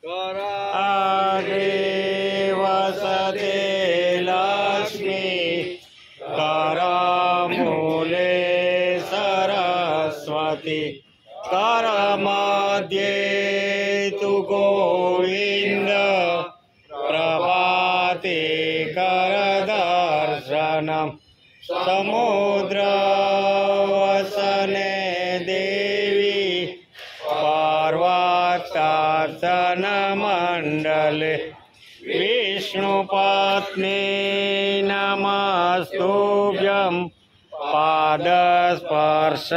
कराग्रे वसते लक्ष्मी करमूले सरस्वती करमध्ये तु गोविंद प्रभाते करदर्शनम् समुद्रवसने देवी पर्वतार्चनमण्डले विष्णुपत्नी नमस्तुभ्यं पादस्पर्श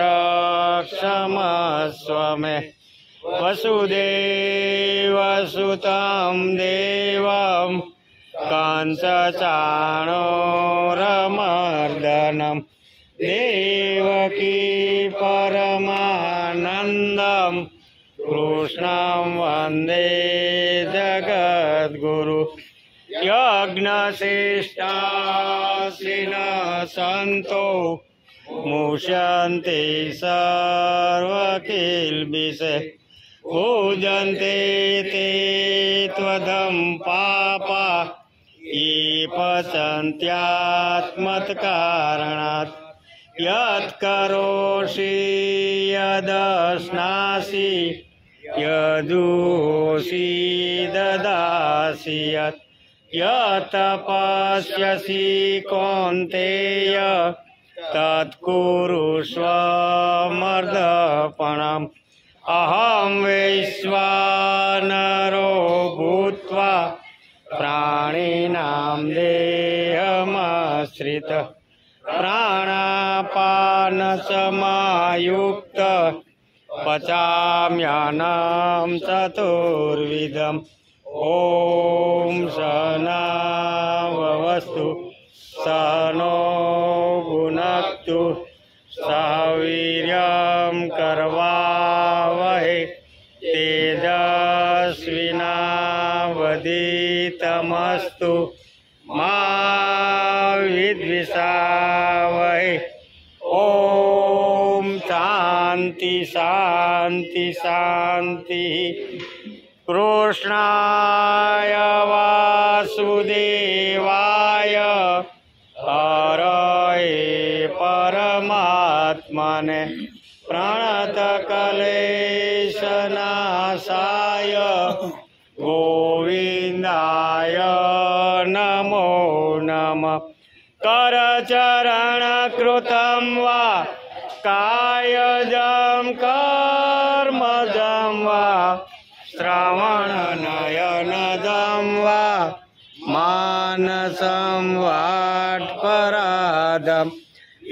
क्षमस्व मे वसुदेवसुतं देवं कंसचाणूरमर्दनं देवकी परमानन्दं कृष्णं वन्दे जगद्गुरु यज्ञशिष्टाशिनः सन्तो मुह्यन्ते सर्वकिल्बिषे पूजन्ते ते त्वदं पापा ये पचन्त्यात्मत्कारणात् यत्करोषि यदश्नासि यदुषि ददासि यत्तपस्यसि कौन्तेय तत्कुरुष्व मर्दपणम् अहं वैश्वानरो भूत्वा प्राणिनां देहमाश्रितः प्राणापानसमायुक्त पचाम्यन्नं चतुर्विधम् ॐ सहनाववतु सहनो भुनक्तु सह वीर्यं करवावहै तेजस्विनावधीतमस्तु मा विद्विषावहै। ॐ शान्ति शान्ति शान्ति। कृष्णाय वासुदेवाय हरये परमात्मने प्रणतक्लेशनाशाय गोविन्दाय नमो नमः। करचरणकृतं वा कायजं कर्मजं वा श्रवणनयनदं वा मानसं वाट्पराधं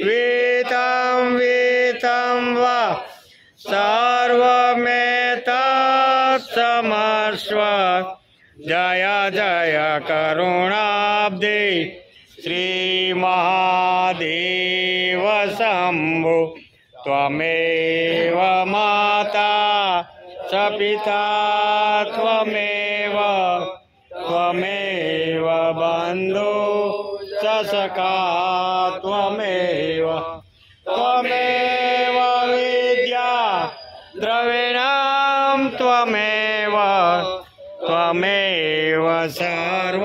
वेतं वेतं वा सर्वमेतत्समस्व। जय जय करुणाब्धे श्रीमहादेव शम्भो। त्वमेव माता च पिता त्वमेव बन्धु च सखा त्वमेव विद्या द्रविणं त्वमेव सर्व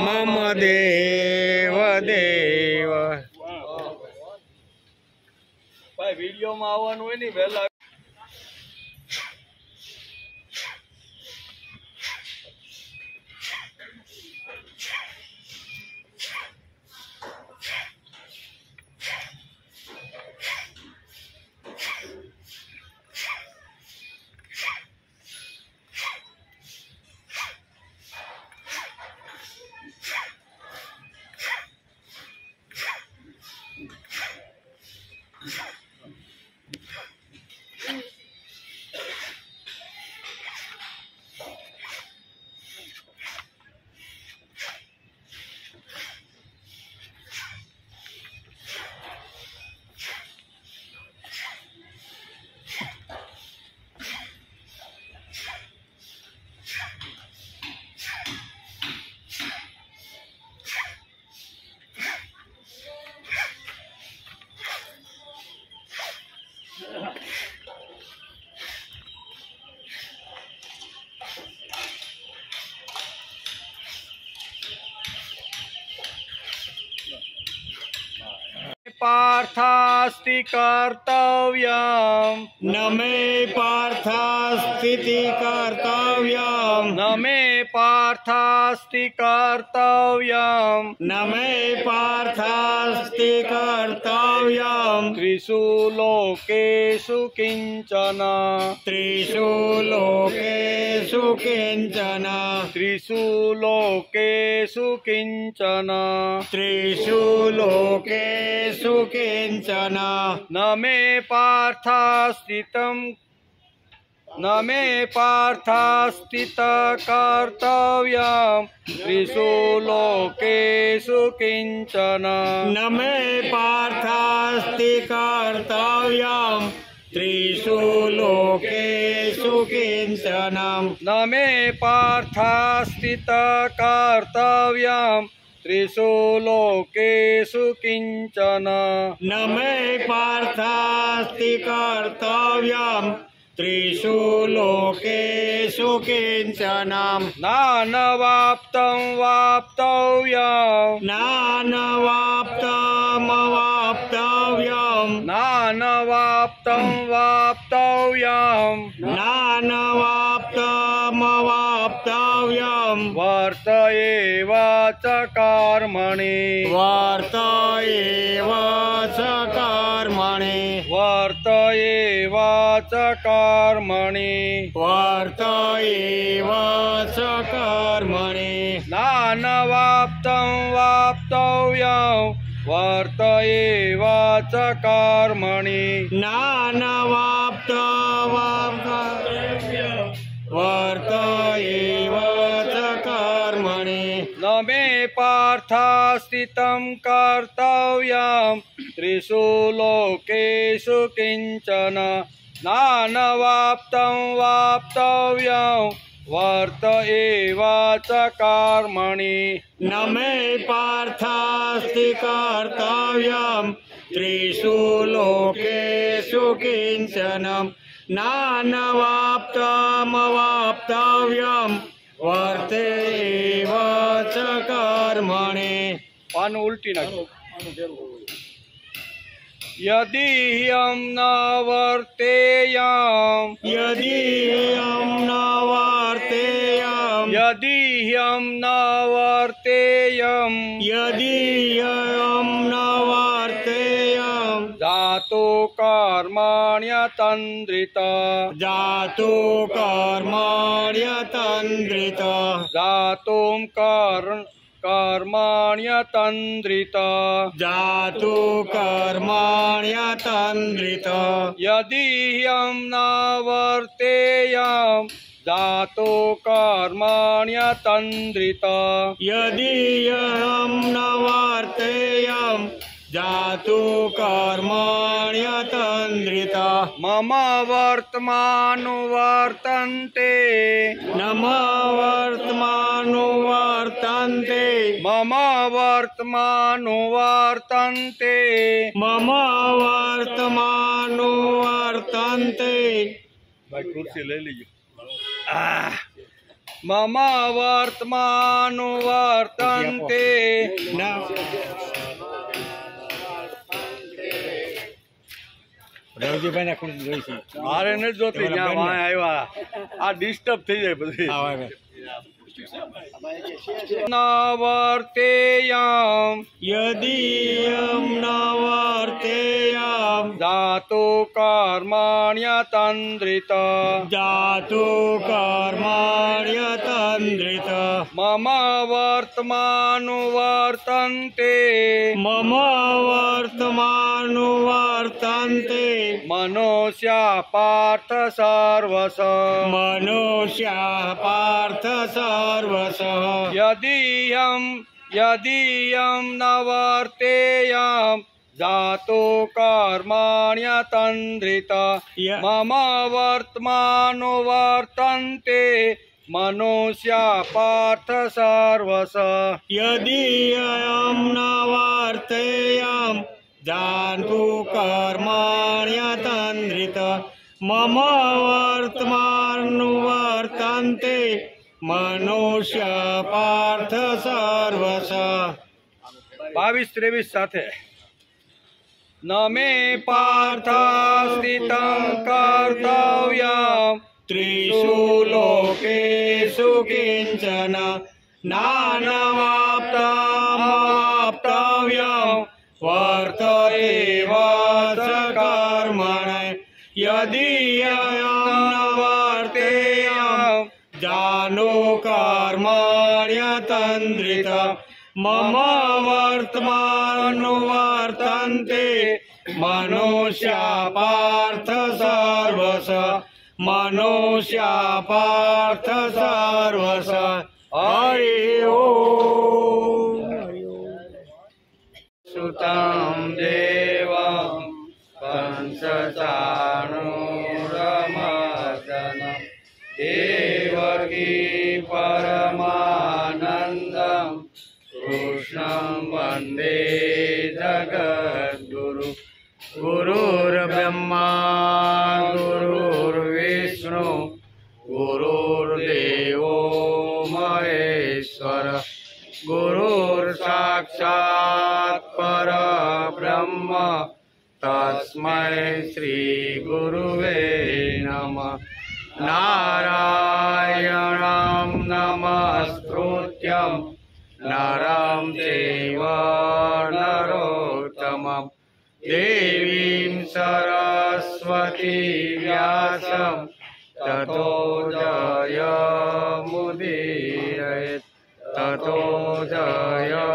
मम देव देव। ભાઈ વિડિયોમાં આવવાનું હોય ને વહેલા पार्थास्ति कर्तव्यम् न मे पार्थास्ति कर्तव्यम् न मे पार्थास्ति कर्तव्यम् न मे पार्थास्ति कर्तव्यम् त्रिषु लोकेषु किञ्चन त्रिषु लोकेषु किञ्चन त्रिषु लोकेषु किञ्चन त्रिषु लोकेषु किञ्चन न मे पार्थास्तितं न मे पार्थास्तित कर्तव्यम् त्रिषु लोकेषु किञ्चन न मे पार्थास्ति कर्तव्यम् त्रिषु लोकेषु किञ्चन न मे पार्थास्तित कर्तव्यम् त्रिषु लोकेषु किञ्चन न मे पार्थास्ति कर्तव्यम् त्रिषु लोकेषु किञ्चन नानवाप्तं वाप्तव्यम् नानवाप्तमवाप्तव्यम् नानवाप्तं वाप्तव्यम् नानवाप्तमवाप्तव्यम् वर्त एव च कर्मणि वर्त एव च कर्मणि वर्त एव च कर्मणि वर्त एव च कर्मणि नानवाप्तं वाप्तव्यम् वर्त एव च कर्मणि नानवाप्तवाप्तव्यम् वर्त एव च कर्मणि न मे पार्थास्तितं कर्तव्यम् त्रिषु लोकेषु किञ्चन नानवाप्तं वाप्तव्यम् वर्त एव च कर्मणि न मे पार्थास्ति कर्तव्यम् त्रिषु लोकेषु किञ्चन नानवाप्तमवाप्तव्यम् वर्त एव च कर्मणि पानु उल्टी नाखो यदि हम न वर्तेयम् यदि हम न वर्तेयम् यदि हम न वर्तेयम् यदि हम न वर्तेयम् जातो कर्मण्यतन्द्रित जातो कर्मण्यतन्द्रित जातुं कर्मण्यतन्द्रित जातो कर्मण्यतन्द्रित यदि हम न वर्तेयम् जातो कर्मण्यतन्द्रित यदि हम न वर्तेयम् जातो कर्मण्यतन्द्रित मम वर्तमानुवर्तन्ते नम वर्तमानुवर्तन्ते मम वर्तमानुवर्तन्ते मम वर्तमानुवर्तन्ते भाई कुर्सी ले लीजिए मम वर्तमानुवर्तन्ते न રવજીભાઈ ના ખુરશી જોઈ છે મારે નથી જોતી જ્યાં વાય આવ્યા આ ડિસ્ટર્બ થઈ જાય પછી न वर्तेयम् यदि हम न वर्तेयम् जातो कर्मण्यतन्द्रित जातो कर्मण्यतन्द्रित मम वर्तमानुवर्तन्ते मम वर्तमानुवर्तन्ते मनुष्या पार्थ सर्वश मनुष्या पार्थ सर्वशः यदि हम न वर्तेयम् जातो कर्मण्यतन्द्रित मम वर्तमानुवर्तन्ते मनुष्या पार्थ सर्वश यदि हम न वर्तेयम् जातो कर्मण्यतन्द्रित मम वर्तमानुवर्तन्ते मनुष्य पार्थ सर्वश 22-23 સાથે न मे पार्थ स्थितं कर्तव्यं त्रिषु लोकेषु किञ्चन नानवाप्तमवाप्तव्यं वर्तते वच कर्मण यदि अयं न वर्तेयं जानो कर्मण्यतन्द्रित मम वर्तमानुवर्तन्ते मनुष्या पार्थ सर्वश मनुष्या पार्थ सर्वश हरि ओम सुतं देवं कंसचाणूरमर्दनं देवकी परमानन्दं कृष्णं वन्दे जगद्गुरु गुरुर्ब्रह्मा गुरुर्विष्णु गुरुर्देवो महेश्वर गुरुर्साक्षात् परब्रह्म तस्मै श्री गुरुवे नमः नारायणं नमस्कृत्यं नरं चैव नरोत्तमं देवीं सरस्वती व्यासं ततो जयमुदीरयेत् ततो जयमुदीरयेत्।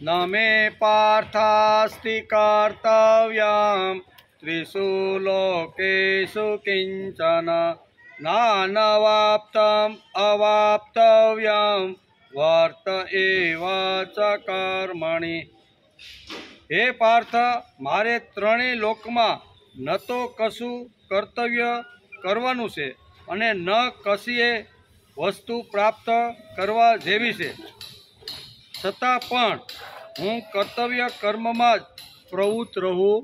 न मे पार्थास्ति कर्तव्यं त्रिषु लोकेषु किञ्चन नानवाप्तम् अवाप्तव्यं वर्त एव च कर्मणि। हे पार्थ, मारे ત્રણેય લોકમાં ન તો કશું કર્તવ્ય કરવાનું છે અને ન કશીએ વસ્તુ પ્રાપ્ત કરવા જેવી છે, છતાં પણ હું કર્તવ્ય કર્મમાં જ પ્રવૃત્ત રહું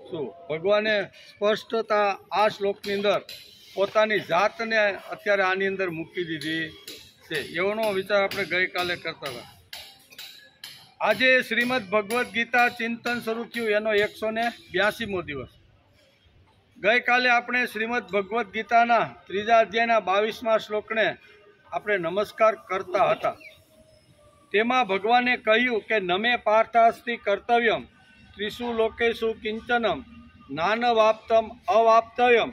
છું. ભગવાને સ્પષ્ટતા આ શ્લોકની અંદર પોતાની જાતને અત્યારે આની અંદર મૂકી દીધી છે. એવોનો વિચાર આપણે ગઈકાલે કરતા હતા. આજે શ્રીમદ ભગવદ્ ગીતા ચિંતન શરૂ થયું એનો 182મો દિવસ. ગઈકાલે આપણે શ્રીમદ ભગવદ્ ગીતાના 3જા અધ્યાયના 22મા શ્લોકને આપણે નમસ્કાર કરતા હતા. તેમાં ભગવાને કહ્યું કે નમે પાર્થાસ્તિ કર્તવ્યમ ત્રિષુ લોકેષુ કિંચનમ નાનવાપ્તમ અવાપ્તવ્યમ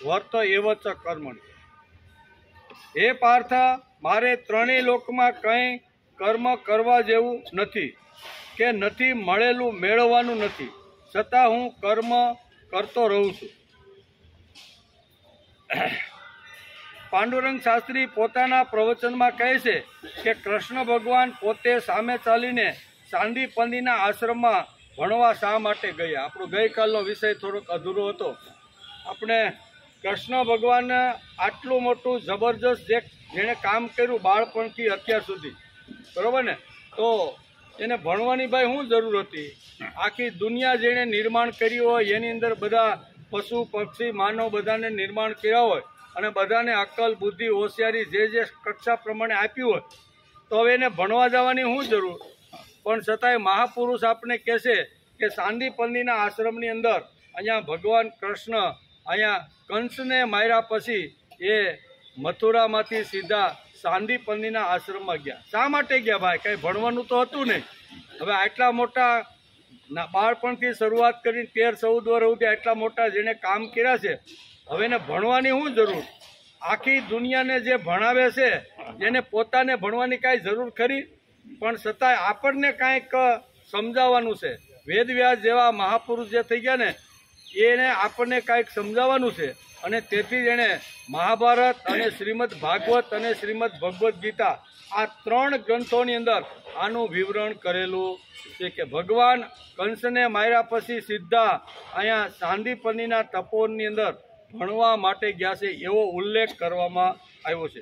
વર્ત એવ ચ કર્મણિ. હે પાર્થ, મારે ત્રણેય લોકમાં કંઈ કર્મ કરવા જેવું નથી કે નથી મળેલું મેળવવાનું નથી, છતાં હું કર્મ કરતો રહું છું. પાંડુરંગ શાસ્ત્રી પોતાના પ્રવચનમાં કહે છે કે કૃષ્ણ ભગવાન પોતે સામે ચાલીને સાંદીપનીના આશ્રમમાં ભણવા શા માટે ગયા. આપણો ગઈકાલનો વિષય થોડોક અધૂરો હતો. આપણે કૃષ્ણ ભગવાનને આટલું મોટું જબરજસ્ત જેણે કામ કર્યું બાળપણથી અત્યાર સુધી, બરાબર ને, તો એને ભણવાની ભાઈ શું જરૂર હતી? આખી દુનિયા જેણે નિર્માણ કર્યું હોય એની અંદર બધા પશુ પક્ષી માનવ બધાને નિર્માણ કર્યા હોય અને બધાને અક્કલ બુદ્ધિ હોશિયારી જે કક્ષા પ્રમાણે આપ્યું હોય, તો હવે એને ભણવા જવાની શું જરૂર? પણ છતાંય મહાપુરુષ આપણે કહેશે કે સાંદીપનીના આશ્રમની અંદર અહીંયા ભગવાન કૃષ્ણ અહીંયા કંસને માર્યા પછી એ મથુરામાંથી સીધા સાંદીપનીના આશ્રમમાં ગયા. શા માટે ગયા ભાઈ? કંઈ ભણવાનું તો હતું નહીં. હવે આટલા મોટા બાળપણથી શરૂઆત કરીને 13-14 વર્ષ સુધી આટલા મોટા જેણે કામ કર્યા છે, હવે એને ભણવાની શું જરૂર? આખી દુનિયાને જે ભણાવે છે એને પોતાને ભણવાની કાંઈ જરૂર ખરી? પણ છતાંય આપણને કાંઈક સમજાવવાનું છે. વેદવ્યાસ જેવા મહાપુરુષ જે થઈ ગયા ને, એને આપણને કાંઈક સમજાવવાનું છે. અને તેથી જ એણે મહાભારત અને શ્રીમદ ભાગવત અને શ્રીમદ ભગવદ્ ગીતા આ 3 ગ્રંથોની અંદર આનું વિવરણ કરેલું છે કે ભગવાન કંસને માર્યા પછી સીધા અહીંયા સાંદીપનીના તપોવનની અંદર ભણવા માટે ગયા છે એવો ઉલ્લેખ કરવામાં આવ્યો છે.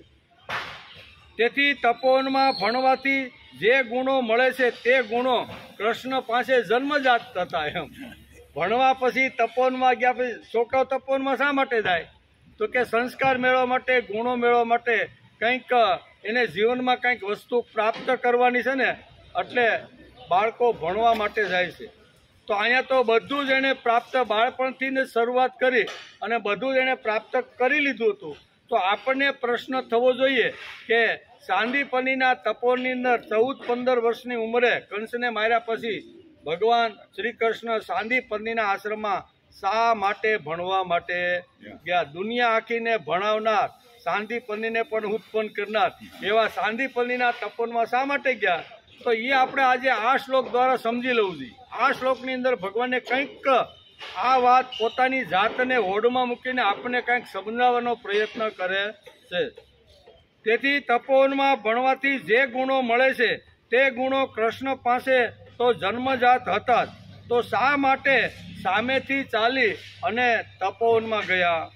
તેથી તપોવનમાં ભણવાથી જે ગુણો મળે છે તે ગુણો કૃષ્ણ પાસે જન્મજાત હતા એમ. ભણવા પછી તપોવનમાં ગયા પછી છોકરાઓ તપોવનમાં શા માટે જાય? તો કે સંસ્કાર મેળવવા માટે, ગુણો મેળવવા માટે, કંઈક એને જીવનમાં કંઈક વસ્તુ પ્રાપ્ત કરવાની છે ને, એટલે બાળકો ભણવા માટે જાય છે. તો અહીંયા તો બધું જ એણે પ્રાપ્ત બાળપણથી શરૂઆત કરી અને બધું જ એણે પ્રાપ્ત કરી લીધું હતું. તો આપણને પ્રશ્ન થવો જોઈએ કે સાંદીપનીના તપોવનની અંદર 14-15 વર્ષની ઉંમરે કંસને માર્યા પછી ભગવાન શ્રી કૃષ્ણ સાંદીપનીના આશ્રમમાં શા માટે ભણવા માટે ગયા? દુનિયા આખીને ભણાવનાર, સાંદીપનીને પણ ઉત્પન્ન કરનાર એવા સાંદીપનીના તપોવનમાં શા માટે ગયા? તો એ આપણે આજે આ શ્લોક દ્વારા સમજી લેવું જોઈએ. આ શ્લોકની અંદર ભગવાને કંઈક આ વાત પોતાની જાતને હોડમાં મૂકીને આપણને કંઈક સમજાવવાનો પ્રયત્ન કરે છે. તેથી તપોવનમાં ભણવાથી જે ગુણો મળે છે તે ગુણો કૃષ્ણ પાસે તો જન્મજાત હતા જ. તો શા માટે સામેથી ચાલી અને તપોવનમાં ગયા?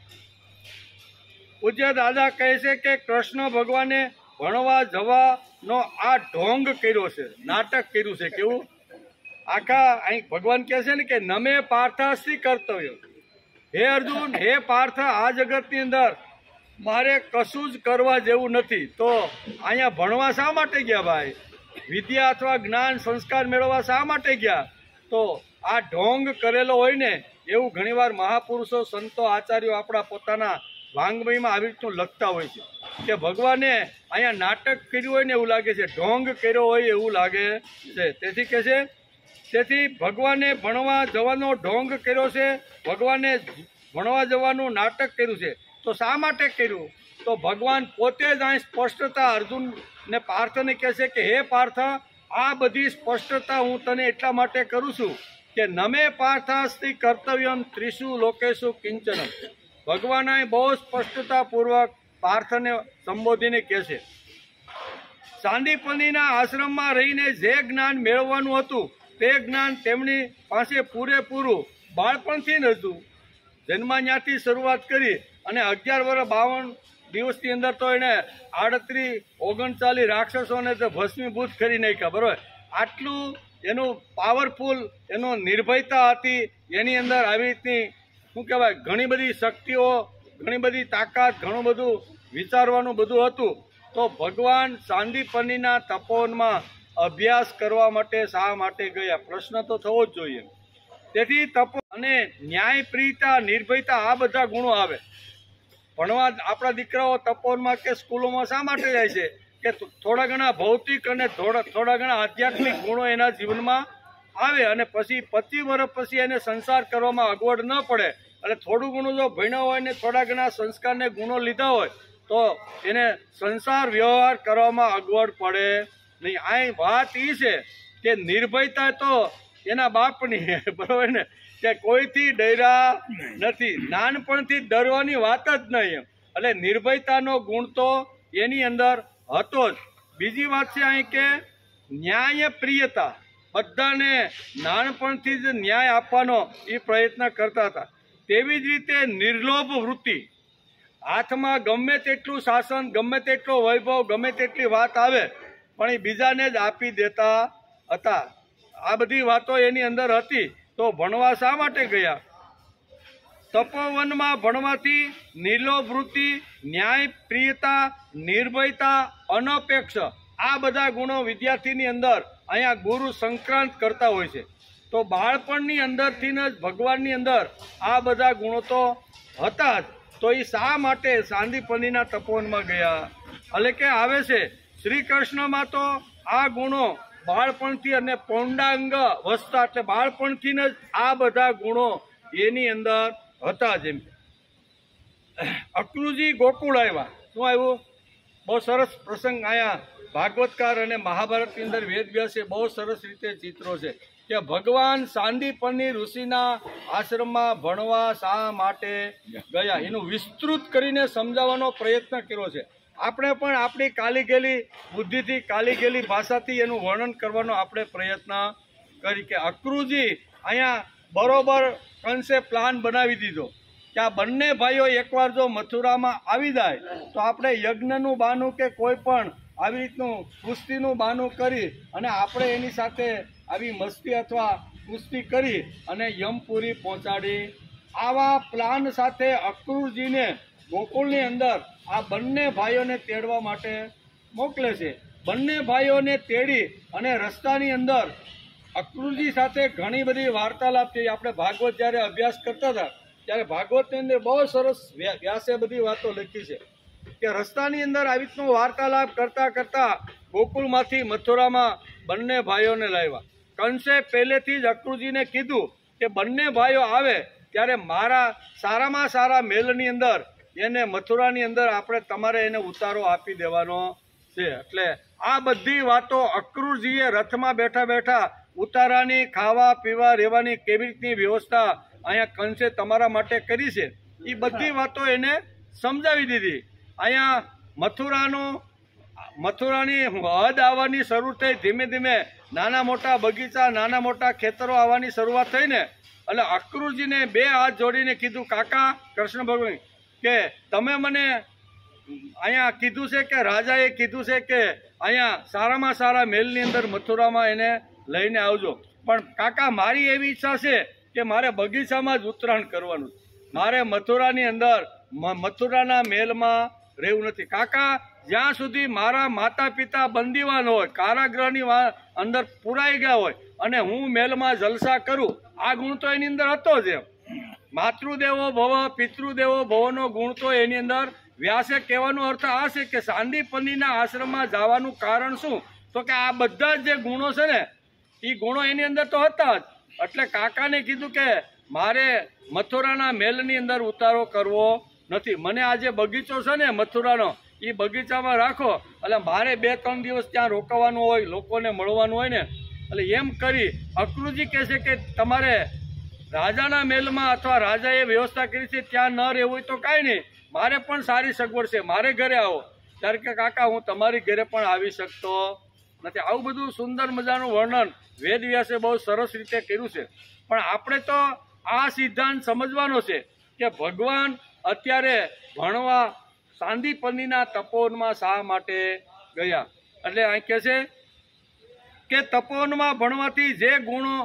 પૂજ્ય દાદા કહે છે કે કૃષ્ણ ભગવાને ભણવા જવાનો આ ઢોંગ કર્યો છે, નાટક કર્યું છે. કેવું? આખા અહીં ભગવાન કહે છે ને કે નમે પાર્થાસ્તિ કર્તવ્ય. હે અર્જુન, હે પાર્થ, આ જગતની અંદર મારે કશું જ કરવા જેવું નથી. તો અહીંયા ભણવા શા માટે ગયા ભાઈ? વિદ્યા અથવા જ્ઞાન સંસ્કાર મેળવવા શા માટે ગયા? તો આ ઢોંગ કરેલો હોય ને એવું ઘણીવાર મહાપુરુષો, સંતો, આચાર્યો આપણા પોતાના વાંગ્મયમાં આવી રીતનું લખતા હોય છે કે ભગવાને અહીંયા નાટક કર્યું હોય ને એવું લાગે છે, ઢોંગ કર્યો હોય એવું લાગે છે. તેથી કહે છે, તેથી ભગવાને ભણવા જવાનો ઢોંગ કર્યો છે, ભગવાને ભણવા જવાનું નાટક કર્યું છે. તો શા માટે કર્યું? તો ભગવાન પોતે જ અહીં સ્પષ્ટતા અર્જુનને, પાર્થને કહે છે કે હે પાર્થ, આ બધી સ્પષ્ટતા હું તને એટલા માટે કરું છું કે નમે પાર્થાસ્તિ કર્તવ્યમ ત્રિષુ લોકેશુ કિંચનમ. ભગવાન અહીં બહુ સ્પષ્ટતાપૂર્વક પાર્થને સંબોધીને કહે છે, સાંદીપનીના આશ્રમમાં રહીને જે જ્ઞાન મેળવવાનું હતું તે જ્ઞાન તેમની પાસે પૂરેપૂરું બાળપણથી જ હતું. જન્માન્યાથી શરૂઆત કરી અને 11 વર્ષ 52 દિવસની અંદર તો એને 38-39 રાક્ષસોને તો ભસ્મીભૂત કરી નાખ્યા. બરાબર? આટલું એનું પાવરફુલ, એનો નિર્ભયતા હતી એની અંદર. આવી રીતની શું કહેવાય, ઘણી બધી શક્તિઓ, ઘણી બધી તાકાત, ઘણું બધું વિચારવાનું બધું હતું. તો ભગવાન સાંદીપનીના તપોવનમાં અભ્યાસ કરવા માટે શા માટે ગયા? પ્રશ્ન તો થવો જ જોઈએ. તેથી તપો અને ન્યાયપ્રિયતા, નિર્ભયતા, આ બધા ગુણો આવે. ભણવા આપણા દીકરાઓ તપોવનમાં કે સ્કૂલોમાં શા માટે જાય છે? કે થોડા ઘણા ભૌતિક અને થોડા ઘણા આધ્યાત્મિક ગુણો એના જીવનમાં આવે અને પછી 25 વર્ષ પછી એને સંસાર કરવામાં અગવડ ન પડે. એટલે થોડું ઘણું જો ભણ્યો હોય ને થોડા ઘણા સંસ્કારને ગુણો લીધા હોય તો એને સંસાર વ્યવહાર કરવામાં અગવડ પડે નહીં. આ વાત એ છે કે નિર્ભયતા તો એના બાપની, બરાબર ને, કે કોઈથી ડર્યા નથી, નાનપણથી ડરવાની વાત જ નહીં. એટલે નિર્ભયતાનો ગુણ તો એની અંદર હતો જ. બીજી વાત છે અહીં કે ન્યાય પ્રિયતા. બધાને નાનપણથી જ ન્યાય આપવાનો એ પ્રયત્ન કરતા હતા. તેવી જ રીતે નિર્લોભ વૃત્તિ. હાથમાં ગમે તેટલું શાસન, ગમે તેટલો વૈભવ, ગમે તેટલી વાત આવે પણ એ બીજાને જ આપી દેતા હતા. આ બધી વાતો એની અંદર હતી. તો ભણવા શા માટે ગયા? તપોવનમાં ભણવાથી નિર્લોભ વૃત્તિ, ન્યાય પ્રિયતા, નિર્ભયતા, અનપેક્ષ, આ બધા ગુણો વિદ્યાર્થીની અંદર અહીંયા ગુરુ સંક્રાંત કરતા હોય છે. તો બાળપણની અંદરથી જ ભગવાનની અંદર આ બધા ગુણો તો હતા જ. તો એ શા માટે સાંદીપનીના તપોવનમાં ગયા? એટલે કે આવે છે શ્રી કૃષ્ણમાં તો આ ગુણો બાળપણથી અને પૌંડાંગ અવસ્થા, એટલે બાળપણથી જ આ બધા ગુણો એની અંદર હતા. જેમ અક્રુજી ગોકુળ આવ્યા. શું આવ્યું? બહુ સરસ પ્રસંગ અહીંયા ભાગવતકાર અને મહાભારતની અંદર વેદવ્યાસે બહુ સરસ રીતે ચિત્રો છે કે ભગવાન સાંદીપની ઋષિના આશ્રમમાં ભણવા શા માટે ગયા એનું વિસ્તૃત કરીને સમજાવવાનો પ્રયત્ન કર્યો છે. આપણે પણ આપણી કાલી ગયેલી બુદ્ધિથી, કાલી ગયેલી ભાષાથી એનું વર્ણન કરવાનો આપણે પ્રયત્ન કરી કે અક્રુજી અહીંયા બરોબર કંસે પ્લાન બનાવી દીધો કે આ બંને ભાઈઓ એકવાર જો મથુરામાં આવી જાય તો આપણે યજ્ઞનું બહાનું કે કોઈ પણ આવી રીતનું કુસ્તીનું બહાનું કરી અને આપણે એની સાથે આવી મસ્તી અથવા કુસ્તી કરી અને યમપુરી પહોંચાડી. આવા પ્લાન સાથે અક્રૂરજીને ગોકુળની અંદર આ બંને ભાઈઓને તેડવા માટે મોકલે છે. બંને ભાઈઓને તેડી અને રસ્તાની અંદર અક્રૂરજી સાથે ઘણી બધી વાર્તાલાપ થઈ. આપણે ભાગવત જ્યારે અભ્યાસ કરતા હતા ત્યારે ભાગવતની અંદર બહુ સરસ વ્યાસે બધી વાતો લખી છે કે રસ્તાની અંદર આવી રીતનું વાર્તાલાપ કરતા કરતા ગોકુળમાંથી મથુરામાં બંને ભાઈઓને લાવ્યા. કંસે પહેલેથી જ અક્રૂરજીને કીધું કે બંને ભાઈઓ આવે ત્યારે મારા સારામાં સારા મેલની અંદર એને મથુરાની અંદર આપણે તમારે એને ઉતારો આપી દેવાનો છે. એટલે આ બધી વાતો અક્રૂરજીએ રથમાં બેઠા બેઠા ઉતારાની, ખાવા પીવા રહેવાની કેવી રીતની વ્યવસ્થા અહીંયા કંસે તમારા માટે કરી છે એ બધી વાતો એને સમજાવી દીધી. અહીંયા મથુરાની હદ આવવાની શરૂ થઈ. ધીમે ધીમે નાના મોટા બગીચા, નાના મોટા ખેતરો આવવાની શરૂઆત થઈ ને એટલે અક્રૂરજીને બે હાથ જોડીને કીધું, કાકા કૃષ્ણ ભગવાન કે તમે મને અહીંયા કીધું છે કે રાજાએ કીધું છે કે અહીંયા સારામાં સારા મહેલની અંદર મથુરામાં એને લઈને આવજો, પણ કાકા મારી એવી ઈચ્છા છે કે મારે બગીચામાં જ ઉત્તરાયણ કરવાનું, મારે મથુરાની અંદર મથુરાના મહેલમાં રહેવું નથી. કાકા જ્યાં સુધી મારા માતા પિતા બંદીવાન હોય, કારાગૃહની અંદર પુરાઈ ગયા હોય અને હું મહેલમાં જલસા કરું, આ ગુણ તો એની અંદર હતો જ. માતૃદેવો ભવ પિતૃદેવો ભવનો ગુણ તો એની અંદર વ્યાસે કહેવાનો અર્થ આ છે કે સાંદીપનીના આશ્રમમાં જવાનું કારણ શું, તો કે આ બધા જ જે ગુણો છે ને એ ગુણો એની અંદર તો હતા જ. એટલે કાકાને કીધું કે મારે મથુરાના મહેલની અંદર ઉતારો કરવો નથી, મને આ જે બગીચો છે ને મથુરાનો એ બગીચામાં રાખો, એટલે મારે 2-3 દિવસ ત્યાં રોકાવાનું હોય, લોકોને મળવાનું હોય ને. એટલે એમ કરી અક્રૂરજી કહે છે કે તમારે રાજાના મહેલમાં અથવા રાજાએ વ્યવસ્થા કરી છે ત્યાં ન રહેવું હોય તો કાંઈ નહીં, મારે પણ સારી સગવડ છે, મારે ઘરે આવો. ત્યારે કે કાકા હું તમારી ઘરે પણ આવી શકતો નથી. આવું બધું સુંદર મજાનું વર્ણન વેદવ્યાસે બહુ સરસ રીતે કર્યું છે. પણ આપણે તો આ સિદ્ધાંત સમજવાનો છે કે ભગવાન અત્યારે ભણવા સાંદીપનીના તપોવનમાં શા માટે ગયા. એટલે અહીં કહે છે કે તપોવનમાં ભણવાથી જે ગુણો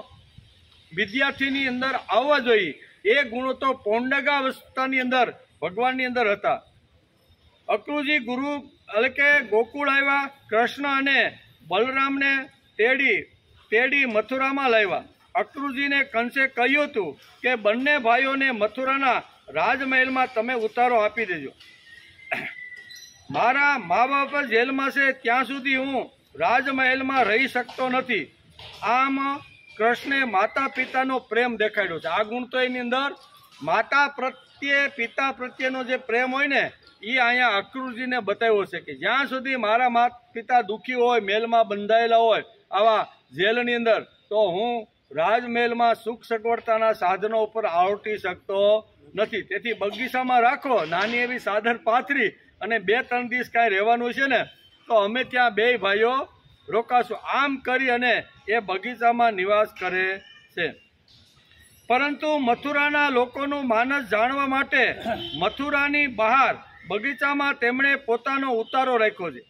વિદ્યાર્થીની અંદર આવવા જોઈએ એ ગુણો તો પૌંડગાવસ્થાની અંદર ભગવાનની અંદર હતા. અક્રૂરજી ગુરુ એટલે કે ગોકુળ આવ્યા, કૃષ્ણ અને બલરામને તેડી મથુરામાં લાવ્યા. અક્રૂરજીને કંસે કહ્યું હતું કે બંને ભાઈઓને મથુરાના રાજમહેલમાં તમે ઉતારો આપી દેજો. મારા મા બાપ જેલમાં છે ત્યાં સુધી હું રાજમહેલમાં રહી શકતો નથી. આમ કૃષ્ણે માતા પિતાનો પ્રેમ દેખાડ્યો છે. આ ગુણ તો એની અંદર માતા પ્રત્યે, પિતા પ્રત્યેનો જે પ્રેમ હોય ને એ અહીંયા અક્રૂરજીને બતાવ્યો છે કે જ્યાં સુધી મારા માતા પિતા દુઃખી હોય, મહેલમાં બંધાયેલા હોય આવા જેલની અંદર, તો હું રાજમહેલમાં સુખ સગવડતાના સાધનો ઉપર આવટી શકતો નથી. તેથી બગીચામાં રાખો, નાની એવી સાધન પાથરી અને 2-3 દિવસ કાંઈ રહેવાનું છે ને તો અમે ત્યાં 2 ભાઈઓ રોકાશું. આમ કરી અને એ બગીચામાં નિવાસ કરે છે. પરંતુ મથુરાના લોકોનું માનસ જાણવા માટે મથુરાની બહાર બગીચામાં તેમણે પોતાનો ઉતારો રાખ્યો છે,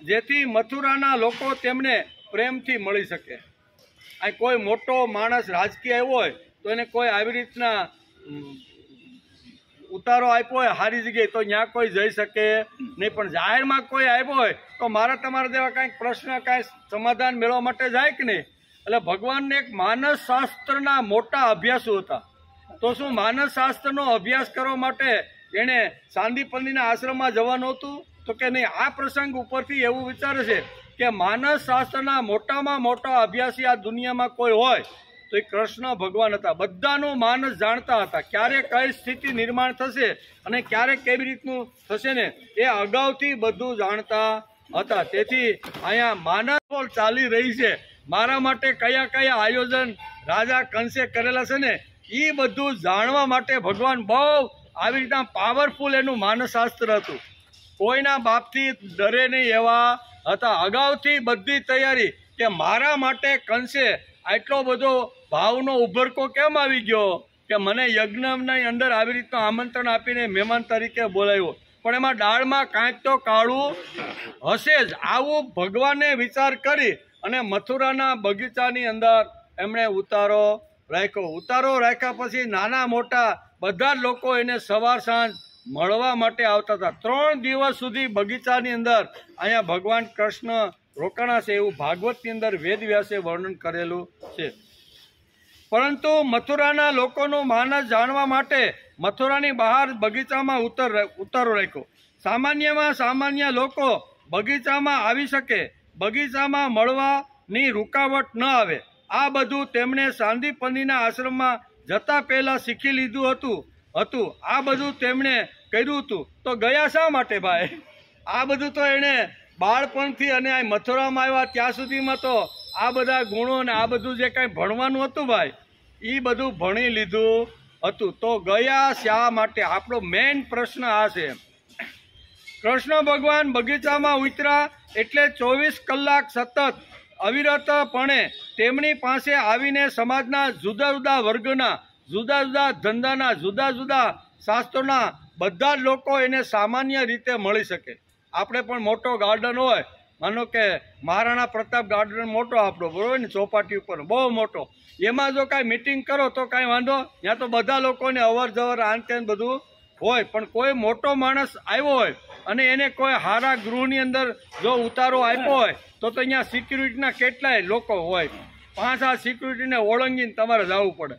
જેથી મથુરાના લોકો તેમને પ્રેમથી મળી શકે. આ કોઈ મોટો માણસ રાજકીય આવ્યો હોય તો એને કોઈ આવી રીતના ઉતારો આપ્યો હોય સારી જગ્યાએ તો ત્યાં કોઈ જઈ શકે નહીં, પણ જાહેરમાં કોઈ આવ્યો હોય તો મારા તમારા જેવા કાંઈક પ્રશ્ન, કાંઈ સમાધાન મેળવવા માટે જાય કે નહીં. એટલે ભગવાનને એક માનસ શાસ્ત્રના મોટા અભ્યાસુ હતા. તો શું માનસ શાસ્ત્રનો અભ્યાસ કરવા માટે એણે સાંદીપનીના આશ્રમમાં જવાનું હતું તો કે નહીં. આ પ્રસંગ ઉપરથી એવું વિચારે છે કે માનસ શાસ્ત્રના મોટામાં મોટા અભ્યાસી આ દુનિયામાં કોઈ હોય તો એ કૃષ્ણ ભગવાન હતા. બધાનું માનસ જાણતા હતા, ક્યારે કઈ સ્થિતિ નિર્માણ થશે અને ક્યારે કેવી રીતનું થશે ને એ અગાઉથી બધું જાણતા હતા. તેથી અહીંયા માનસ ચાલી રહી છે, મારા માટે કયા કયા આયોજન રાજા કંસે કરેલા છે ને એ બધું જાણવા માટે ભગવાન બહુ આવી રીતના પાવરફુલ એનું માનસશાસ્ત્ર હતું. કોઈના બાપથી ડરે નહીં એવા હતા. અગાઉથી બધી તૈયારી કે મારા માટે કંસે આટલો બધો ભાવનો ઉભરકો કેમ આવી ગયો કે મને યજ્ઞની અંદર આવી રીતનું આમંત્રણ આપીને મહેમાન તરીકે બોલાવ્યો, પણ એમાં દાળમાં કાંઈક તો કાળું હશે જ. આવું ભગવાને વિચાર કરી અને મથુરાના બગીચાની અંદર એમણે ઉતારો રાખ્યા પછી નાના મોટા બધા જ લોકો એને સવાર સાંજ મળવા માટે આવતા હતા. 3 દિવસ સુધી બગીચાની અંદર અહીંયા ભગવાન કૃષ્ણ રોકાણા છે એવું ભાગવતની અંદર વેદવ્યાસે વર્ણન કરેલું છે. પરંતુ મથુરાના લોકોનું માનસ જાણવા માટે મથુરાની બહાર બગીચામાં ઉતારો રાખ્યો. સામાન્ય લોકો બગીચામાં આવી શકે, બગીચામાં મળવાની રૂકાવટ ન આવે, આ બધું તેમણે સાંદીપનીના આશ્રમમાં જતા પહેલા શીખી લીધું હતું. આ બધું તેમણે કર્યું હતું. તો ગયા શા માટે ભાઈ? આ બધું તો એણે બાળપણથી અને આ મથુરામાં આવ્યા ત્યાં સુધીમાં તો આ બધા ગુણો અને આ બધું જે કાંઈ ભણવાનું હતું ભાઈ, એ બધું ભણી લીધું હતું. તો ગયા શા માટે? આપણો મેઇન પ્રશ્ન આ છે. કૃષ્ણ ભગવાન બગીચામાં ઉતર્યા એટલે 24 કલાક સતત અવિરતપણે તેમની પાસે આવીને સમાજના જુદા જુદા વર્ગના, જુદા જુદા ધંધાના, જુદા જુદા શાસ્ત્રોના બધા જ લોકો એને સામાન્ય રીતે મળી શકે. આપણે પણ મોટો ગાર્ડન હોય, માનો કે મહારાણા પ્રતાપ ગાર્ડન મોટો આપણો, બરોબર ને, ચોપાટી ઉપર બહુ મોટો, એમાં જો કાંઈ મિટિંગ કરો તો કાંઈ વાંધો, ત્યાં તો બધા લોકોને અવર જવર આન તેન બધું હોય. પણ કોઈ મોટો માણસ આવ્યો હોય અને એને કોઈ હારા ગૃહની અંદર જો ઉતારો આપ્યો હોય તો અહીંયા સિક્યુરિટીના કેટલાય લોકો હોય. 5 સિક્યુરિટીને ઓળંગીને તમારે જવું પડે,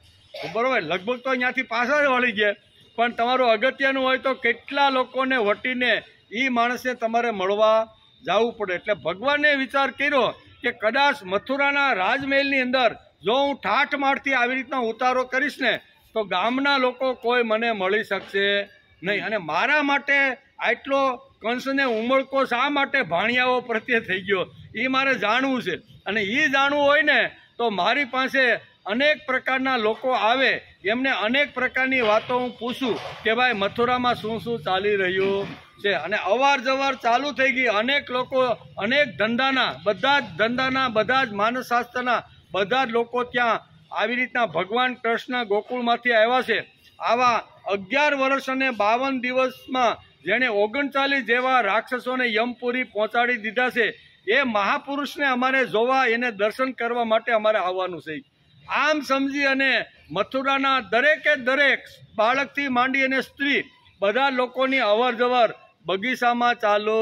બરોબર. લગભગ તો અહીંયાથી પાછા જ વળી ગયા, પણ તમારું અગત્યનું હોય તો કેટલા લોકોને વટીને એ માણસને તમારે મળવા જવું પડે. એટલે ભગવાને વિચાર કર્યો કે કદાચ મથુરાના રાજમહેલની અંદર જો હું ઠાઠ મારથી આવી રીતના ઉતારો કરીશ ને તો ગામના લોકો કોઈ મને મળી શકશે નહીં. અને મારા માટે આટલો કંસને ઉમળકો શા માટે ભાણિયાઓ પ્રત્યે થઈ ગયો એ મારે જાણવું છે. અને એ જાણવું હોય ને તો મારી પાસે અનેક પ્રકારના લોકો આવે, એમને અનેક પ્રકારની વાતો હું પૂછું કે ભાઈ મથુરામાં શું ચાલી રહ્યું છે. અને અવાર જવાર ચાલુ થઈ ગઈ. અનેક લોકો અનેક ધંધાના બધા જ માનસશાસ્ત્રના બધા જ લોકો ત્યાં આવી રીતના ભગવાન કૃષ્ણ ગોકુળમાંથી આવ્યા છે. આવા 11 વર્ષ અને 52 દિવસમાં જેણે 39 જેવા રાક્ષસોને યમપુરી પહોંચાડી દીધા છે, એ મહાપુરુષને અમારે જોવા, એને દર્શન કરવા માટે અમારે આવવાનું છે. આમ સમજી અને મથુરાના દરેકે દરેક બાળકથી માંડી અને સ્ત્રી બધા લોકોની અવર જવર બગીચામાં ચાલુ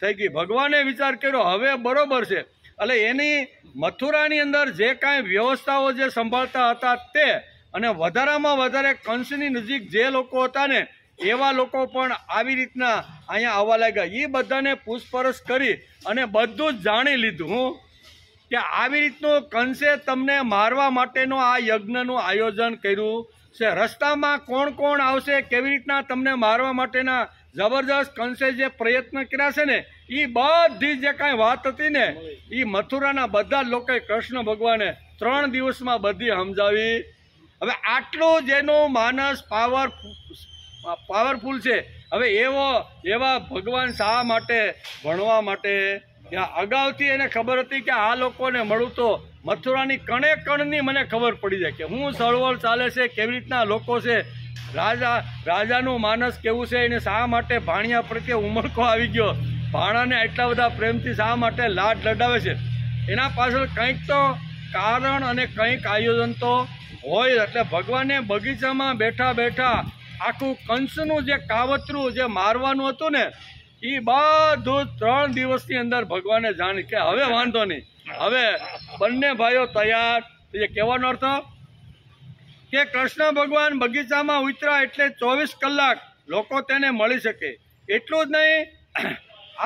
થઈ ગઈ. ભગવાને વિચાર કર્યો હવે બરોબર છે. એટલે એની મથુરાની અંદર જે કાંઈ વ્યવસ્થાઓ જે સંભાળતા હતા તે, અને વધારામાં વધારે કંસની નજીક જે લોકો હતા ને એવા લોકો પણ આવી રીતના અહીંયા આવવા લાગ્યા. એ બધાને પૂછપરછ કરી અને બધું જ જાણી લીધું કે આવી રીતનું કંસે તમને મારવા માટેનો આ યજ્ઞનું આયોજન કર્યું છે. રસ્તામાં કોણ કોણ આવશે, કેવી રીતના તમને મારવા માટેના જબરજસ્ત કંસે જે પ્રયત્ન કર્યા છે ને એ બધી જે કાંઈ વાત હતી ને એ મથુરાના બધા લોકોએ કૃષ્ણ ભગવાને 3 દિવસમાં બધી સમજાવી. હવે આટલું જેનું માનસ પાવરફુલ છે, હવે એવા ભગવાન શા માટે ભણવા માટે અગાઉથી એને ખબર હતી કે આ લોકોને મળું તો મથુરાની કણે કણની મને ખબર પડી જાય કે હું ચળવળ ચાલે છે, કેવી રીતના લોકો છે, રાજાનું માનસ કેવું છે, એને શા માટે ભાણિયા પ્રત્યે ઉમળકો આવી ગયો, ભાણાને આટલા બધા પ્રેમથી શા માટે લાડ લડાવે છે. એના પાછળ કંઈક તો કારણ અને કંઈક આયોજન તો હોય. એટલે ભગવાને બગીચામાં બેઠા બેઠા આખું કંસનું જે કાવતરું જે મારવાનું હતું ને એ બધું 3 દિવસની અંદર ભગવાને જાણી કે હવે વાંધો નહીં, હવે બંને ભાઈઓ તૈયાર. કહેવાનો અર્થ કે કૃષ્ણ ભગવાન બગીચામાં ઉતર્યા એટલે 24 કલાક લોકો તેને મળી શકે. એટલું જ નહીં,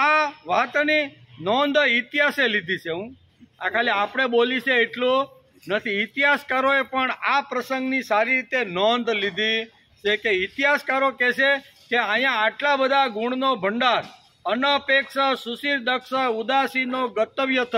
આ વાતની નોંધ ઇતિહાસે લીધી છે. આ ખાલી આપણે બોલી છે એટલું નથી, ઇતિહાસકારોએ પણ આ પ્રસંગની સારી રીતે નોંધ લીધી છે. કે ઇતિહાસકારો કહે છે કે અહીંયા આટલા બધા ગુણનો ભંડાર, અનપેક્ષ, સુશીલ, દક્ષ, ઉદાસીનો ગતવ્ય થ,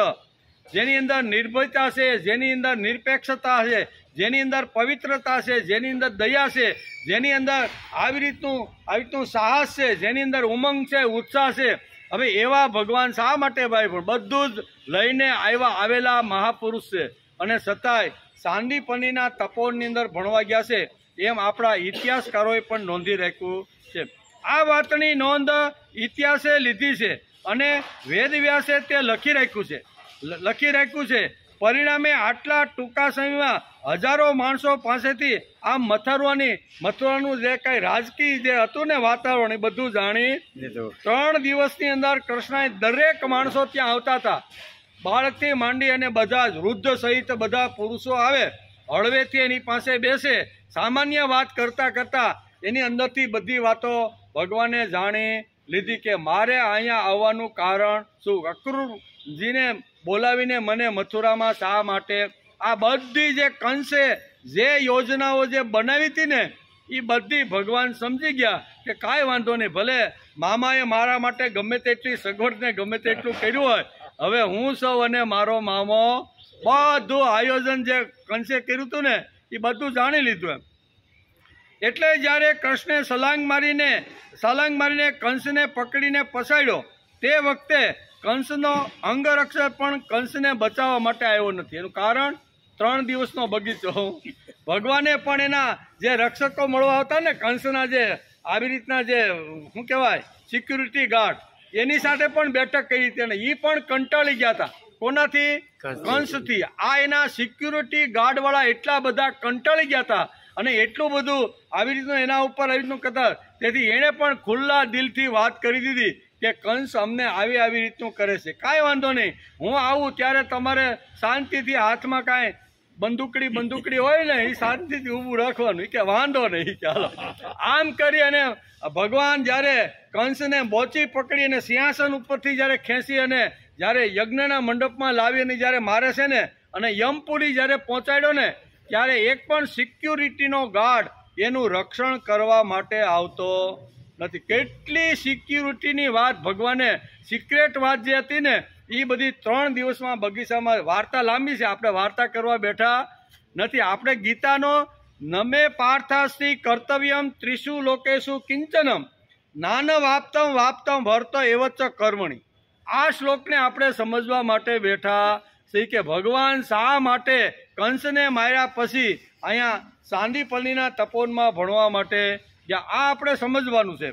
જેની અંદર નિર્ભયતા છે, જેની અંદર નિરપેક્ષતા છે, જેની અંદર પવિત્રતા છે, જેની અંદર દયા છે, જેની અંદર આવી રીતનું સાહસ છે, જેની અંદર ઉમંગ છે, ઉત્સાહ છે. હવે એવા ભગવાન શા માટે ભાઈ પણ બધું જ લઈને આવેલા મહાપુરુષ છે. અને છતાંય સાંદીપનીના તપોની અંદર ભણવા ગયા છે એમ આપણા ઇતિહાસકારોએ પણ નોંધી રાખ્યું છે. આ વાતની નોંધ ઇતિહાસે લીધી છે અને વેદવ્યાસે તે લખી રાખ્યું છે પરિણામે આટલા ટૂંકા સમયમાં હજારો માણસો પાસેથી આ મથુરાનું જે કઈ રાજકીય જે હતું ને વાતાવરણ એ બધું જાણી લીધું. 3 દિવસની અંદર કૃષ્ણએ દરેક માણસો ત્યાં આવતા હતા. બાળકથી માંડી અને બધા જ વૃદ્ધ સહિત બધા પુરુષો આવે, હળવેથી એની પાસે બેસે, સામાન્ય વાત કરતા કરતા એની અંદરથી બધી વાતો ભગવાને જાણી લીધી કે મારે અહીંયા આવવાનું કારણ શું, અક્રૂરજીને બોલાવીને મને મથુરામાં શા માટે, આ બધી જે કંસે જે યોજનાઓ જે બનાવી હતી ને એ બધી ભગવાન સમજી ગયા કે કાંઈ વાંધો નહીં, ભલે મામાએ મારા માટે ગમે તેટલી સગવડ ને ગમે તેટલું કર્યું હોય, હવે હું સૌ અને મારો મામો બધું આયોજન જે કંસે કર્યું હતું ને એ બધું જાણી લીધું એમ. એટલે જ્યારે કૃષ્ણે સલાંગ મારીને કંસને પકડીને પસાડ્યો તે વખતે કંસનો અંગરક્ષક પણ કંસને બચાવવા માટે આવ્યો નથી. એનું કારણ 3 દિવસનો બગીચો. ભગવાને પણ એના જે રક્ષકો મળવા આવતા ને કંસના જે આવી રીતના જે શું કહેવાય સિક્યુરિટી ગાર્ડ એની સાથે પણ બેઠક કરી હતી અને એ પણ કંટાળી ગયા હતા. કોનાથી? કંસથી. આ એના સિક્યુરિટી ગાર્ડવાળા એટલા બધા કંટાળી ગયા હતા અને એટલું બધું આવી રીતનું એના ઉપર આવી રીતનું કરતા, તેથી એણે પણ ખુલ્લા દિલથી વાત કરી દીધી કે કંસ અમને આવી રીતનું કરે છે, કાંઈ વાંધો નહીં, હું આવું ત્યારે તમારે શાંતિથી હાથમાં કાંઈ બંદૂકડી હોય ને એ શાંતિથી ઊભું રાખવાનું, કે વાંધો નહીં ચાલો. આમ કરી અને ભગવાન જ્યારે કંસને બોચી પકડી અને સિંહાસન ઉપરથી જ્યારે ખેંચી અને જ્યારે યજ્ઞના મંડપમાં લાવી અને જ્યારે મારે છે ને અને યમપુરી જ્યારે પહોંચાડ્યો ને ત્યારે એક પણ સિક્યુરિટીનો ગાર્ડ એનું રક્ષણ કરવા માટે આવતો નથી. કેટલી સિક્યુરિટીની વાત ભગવાને, સિક્રેટ વાત જે હતી ને એ બધી 3 દિવસમાં બગીચામાં, વાર્તા લાંબી છે, આપણે વાર્તા કરવા બેઠા નથી. આપણે ગીતાનો નમે પાર્થાસ્તિ કર્તવ્યમ ત્રિષુ લોકેશુ કિંચનમ નાન વાપ્તમ વર્ત એવચ કર્મણી. આ શ્લોકને આપણે સમજવા માટે બેઠા છે કે ભગવાન શા માટે કંસને માર્યા પછી અહીંયા સાંદીપલ્લીના તપોવનમાં ભણવા માટે આ આપણે સમજવાનું છે.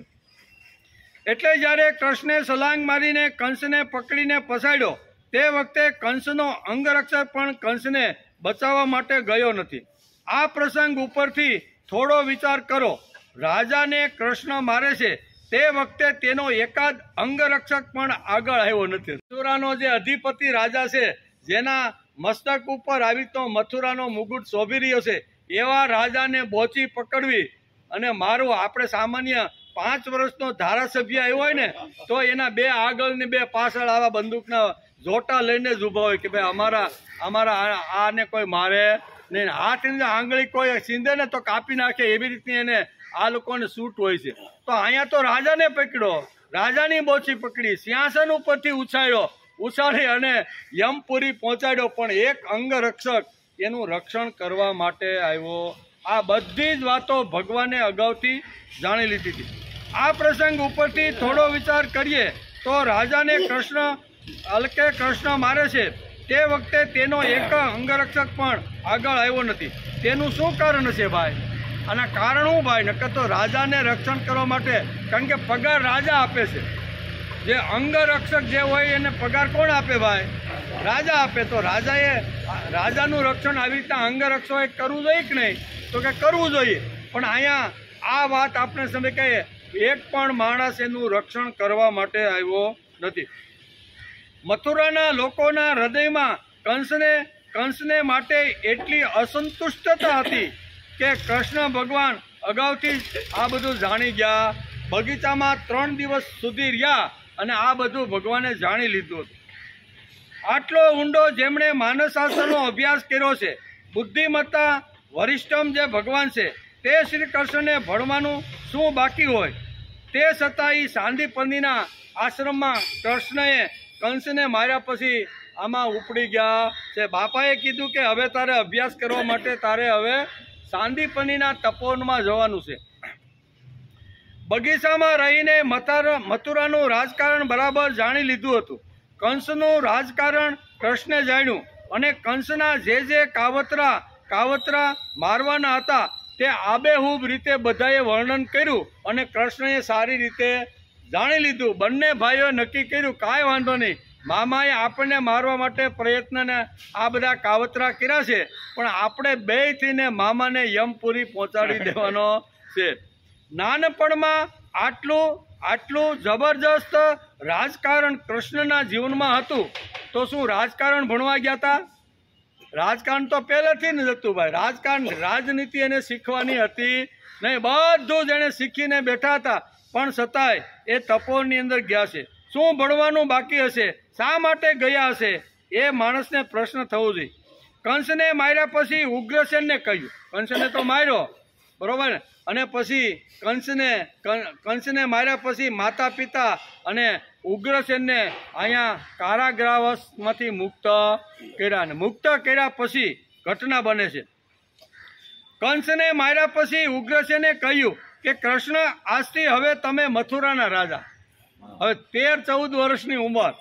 એટલે જ્યારે કૃષ્ણે સલાંગ મારીને કંસને પકડીને પસાડ્યો તે વખતે કંસનો અંગરક્ષક પણ કંસને બચાવવા માટે ગયો નથી. આ પ્રસંગ ઉપરથી થોડો વિચાર કરો. રાજાને કૃષ્ણ મારે છે તે વખતે તેનો એકાદ અંગરક્ષક પણ આગળ આવ્યો નથી. મથુરાનો જે અધિપતિ રાજા છે, જેના મસ્તક ઉપર આવી તો મથુરાનો મુગુટ શોભી રહ્યો છે, એવા રાજાને બોચી પકડવી અને મારું, આપણે સામાન્ય 5 વર્ષનો ધારાસભ્ય આવ્યો હોય ને તો એના 2 આગળ ને 2 પાછળ આવા બંદૂકના જોટા લઈને જ ઊભા હોય કે ભાઈ અમારા આને કોઈ મારે નહીં, હાથની આંગળી કોઈ સીંધે ને તો કાપી નાખે, એવી રીતની એને આ લોકોને છૂટ હોય છે. તો અહીંયા તો રાજાને પકડ્યો, રાજાની બોચી પકડી, સિંહાસન ઉપરથી ઉછાળી અને યમપુરી પહોંચાડ્યો, પણ એક અંગરક્ષક એનું રક્ષણ કરવા માટે આવ્યો. આ બધી જ વાતો ભગવાને અગાઉથી જાણી લીધી હતી. આ પ્રસંગ ઉપરથી થોડો વિચાર કરીએ તો રાજાને કૃષ્ણ મારે છે તે વખતે તેનો એક અંગરક્ષક પણ આગળ આવ્યો નથી. તેનું શું કારણ છે ભાઈ? આના કારણ શું ભાઈ? નકર તો રાજાને રક્ષણ કરવા માટે, કારણ કે પગાર રાજા આપે છે. જે અંગરક્ષક જે હોય એને પગાર કોણ આપે ભાઈ? રાજા આપે. તો રાજાનું રક્ષણ આવી રીતના અંગરક્ષકોએ કરવું જોઈએ કે નહીં? તો કે કરવું જોઈએ. પણ અહીંયા આ વાત આપણે સમજે કે એક પણ માણસ એનું રક્ષણ કરવા માટે આવ્યો નથી. મથુરાના લોકોના હૃદયમાં કંસને માટે એટલી અસંતુષ્ટતા હતી કે કૃષ્ણ ભગવાન અગાઉથી આ બધું જાણી ગયા. બગીચામાં 3 દિવસ સુધી રહ્યા અને આ બધું ભગવાને જાણી લીધું હતું. આટલો ઊંડો જેમણે માનસશાસ્ત્રનો અભ્યાસ કર્યો છે, બુદ્ધિમત્તા વરિષ્ઠમ જે ભગવાન છે તે શ્રી કૃષ્ણને ભણવાનું શું બાકી હોય? તે છતાં એ સાંદીપનીના આશ્રમમાં કૃષ્ણએ કંસને માર્યા પછી આમાં ઉપડી ગયા છે. બાપાએ કીધું કે હવે તારે અભ્યાસ કરવા માટે તારે હવે સાંદીપનીના તપોવનમાં જવાનું છે. બગીચામાં રહીને મથુરાનું રાજકારણ બરાબર જાણી લીધું હતું. કંસનું રાજકારણ કૃષ્ણે જાણ્યું અને કંસના જે કાવતરા મારવાના હતા તે આબેહૂબ રીતે બધાએ વર્ણન કર્યું અને કૃષ્ણએ સારી રીતે જાણી લીધું. બંને ભાઈઓએ નક્કી કર્યું કાંઈ વાંધો નહીં, મામાએ આપણને મારવા માટે પ્રયત્નને આ બધા કાવતરા કર્યા છે, પણ આપણે બે થઈને મામાને યમપુરી પહોંચાડી દેવાનો છે. નાનપણમાં આટલું જબરજસ્ત રાજકારણ કૃષ્ણના જીવનમાં હતું, તો શું રાજકારણ ભણવા ગયા હતા? રાજકારણ તો પહેલેથી જ હતું ભાઈ. રાજકારણ રાજનીતિ એને શીખવાની હતી નહીં, બધું જ એને શીખીને બેઠા હતા, પણ છતાંય એ તપોની અંદર ગયા છે. શું ભણવાનું બાકી હશે? શા માટે ગયા હશે? એ માણસને પ્રશ્ન થવો જોઈએ. કંસને માર્યા પછી ઉગ્રસેનને કહ્યું, કંસને તો માર્યો બરોબર ને, અને પછી કંસને માર્યા પછી માતા પિતા અને ઉગ્રસેનને અહીંયા કારાગૃહમાંથી મુક્ત કર્યા, અને મુક્ત કર્યા પછી ઘટના બને છે. કંસને માર્યા પછી ઉગ્રસેને કહ્યું કે કૃષ્ણ, આજથી હવે તમે મથુરાના રાજા. હવે 13-14 વર્ષની ઉંમર,